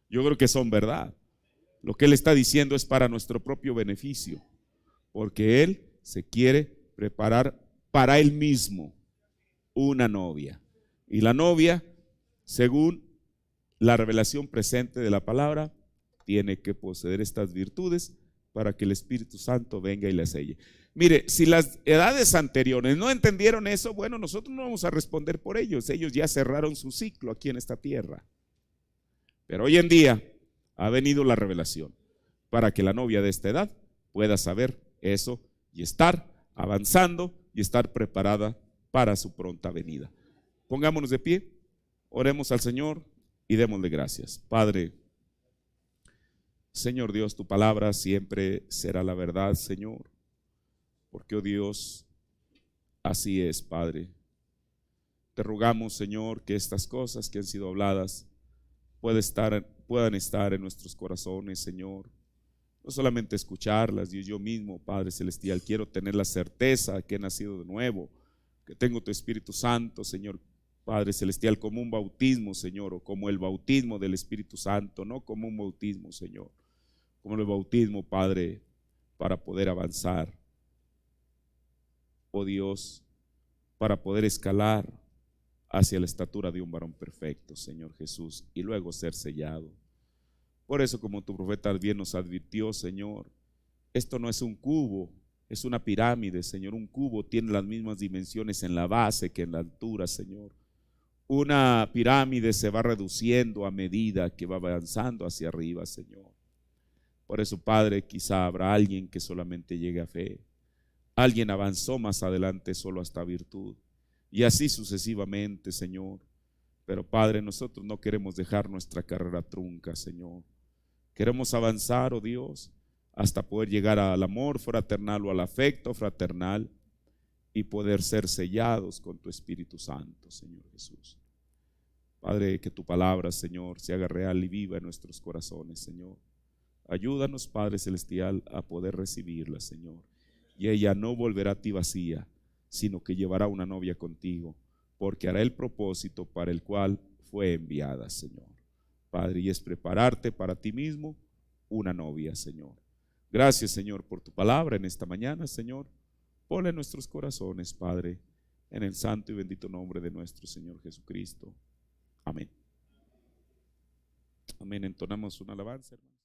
Yo creo que son verdad. Lo que él está diciendo es para nuestro propio beneficio, porque él se quiere preparar para él mismo una novia. Y la novia, según la revelación presente de la palabra, tiene que poseer estas virtudes para que el Espíritu Santo venga y la selle. Mire, si las edades anteriores no entendieron eso, bueno, nosotros no vamos a responder por ellos. Ellos ya cerraron su ciclo aquí en esta tierra. Pero hoy en día ha venido la revelación para que la novia de esta edad pueda saber eso y estar avanzando y estar preparada para su pronta venida. Pongámonos de pie, oremos al Señor y démosle gracias. Padre, Señor Dios, tu palabra siempre será la verdad, Señor, porque, oh Dios, así es, Padre. Te rogamos, Señor, que estas cosas que han sido habladas puedan estar en nuestros corazones, Señor. No solamente escucharlas, Dios, yo mismo, Padre Celestial, quiero tener la certeza que he nacido de nuevo, que tengo tu Espíritu Santo, Señor, Padre Celestial, como un bautismo, Señor, o como el bautismo del Espíritu Santo, no como un bautismo, Señor, como el bautismo, Padre, para poder avanzar, oh Dios, para poder escalar hacia la estatura de un varón perfecto, Señor Jesús, y luego ser sellado. Por eso, como tu profeta bien nos advirtió, Señor, esto no es un cubo, es una pirámide, Señor. Un cubo tiene las mismas dimensiones en la base que en la altura, Señor. Una pirámide se va reduciendo a medida que va avanzando hacia arriba, Señor. Por eso, Padre, quizá habrá alguien que solamente llegue a fe. Alguien avanzó más adelante solo hasta virtud. Y así sucesivamente, Señor. Pero, Padre, nosotros no queremos dejar nuestra carrera trunca, Señor. Queremos avanzar, oh Dios, hasta poder llegar al amor fraternal o al afecto fraternal y poder ser sellados con tu Espíritu Santo, Señor Jesús. Padre, que tu palabra, Señor, se haga real y viva en nuestros corazones, Señor. Ayúdanos, Padre Celestial, a poder recibirla, Señor. Y ella no volverá a ti vacía, sino que llevará una novia contigo, porque hará el propósito para el cual fue enviada, Señor. Padre, y es prepararte para ti mismo una novia, Señor. Gracias, Señor, por tu palabra en esta mañana, Señor. Ponle en nuestros corazones, Padre, en el santo y bendito nombre de nuestro Señor Jesucristo. Amén. Amén. Entonamos una alabanza, hermano.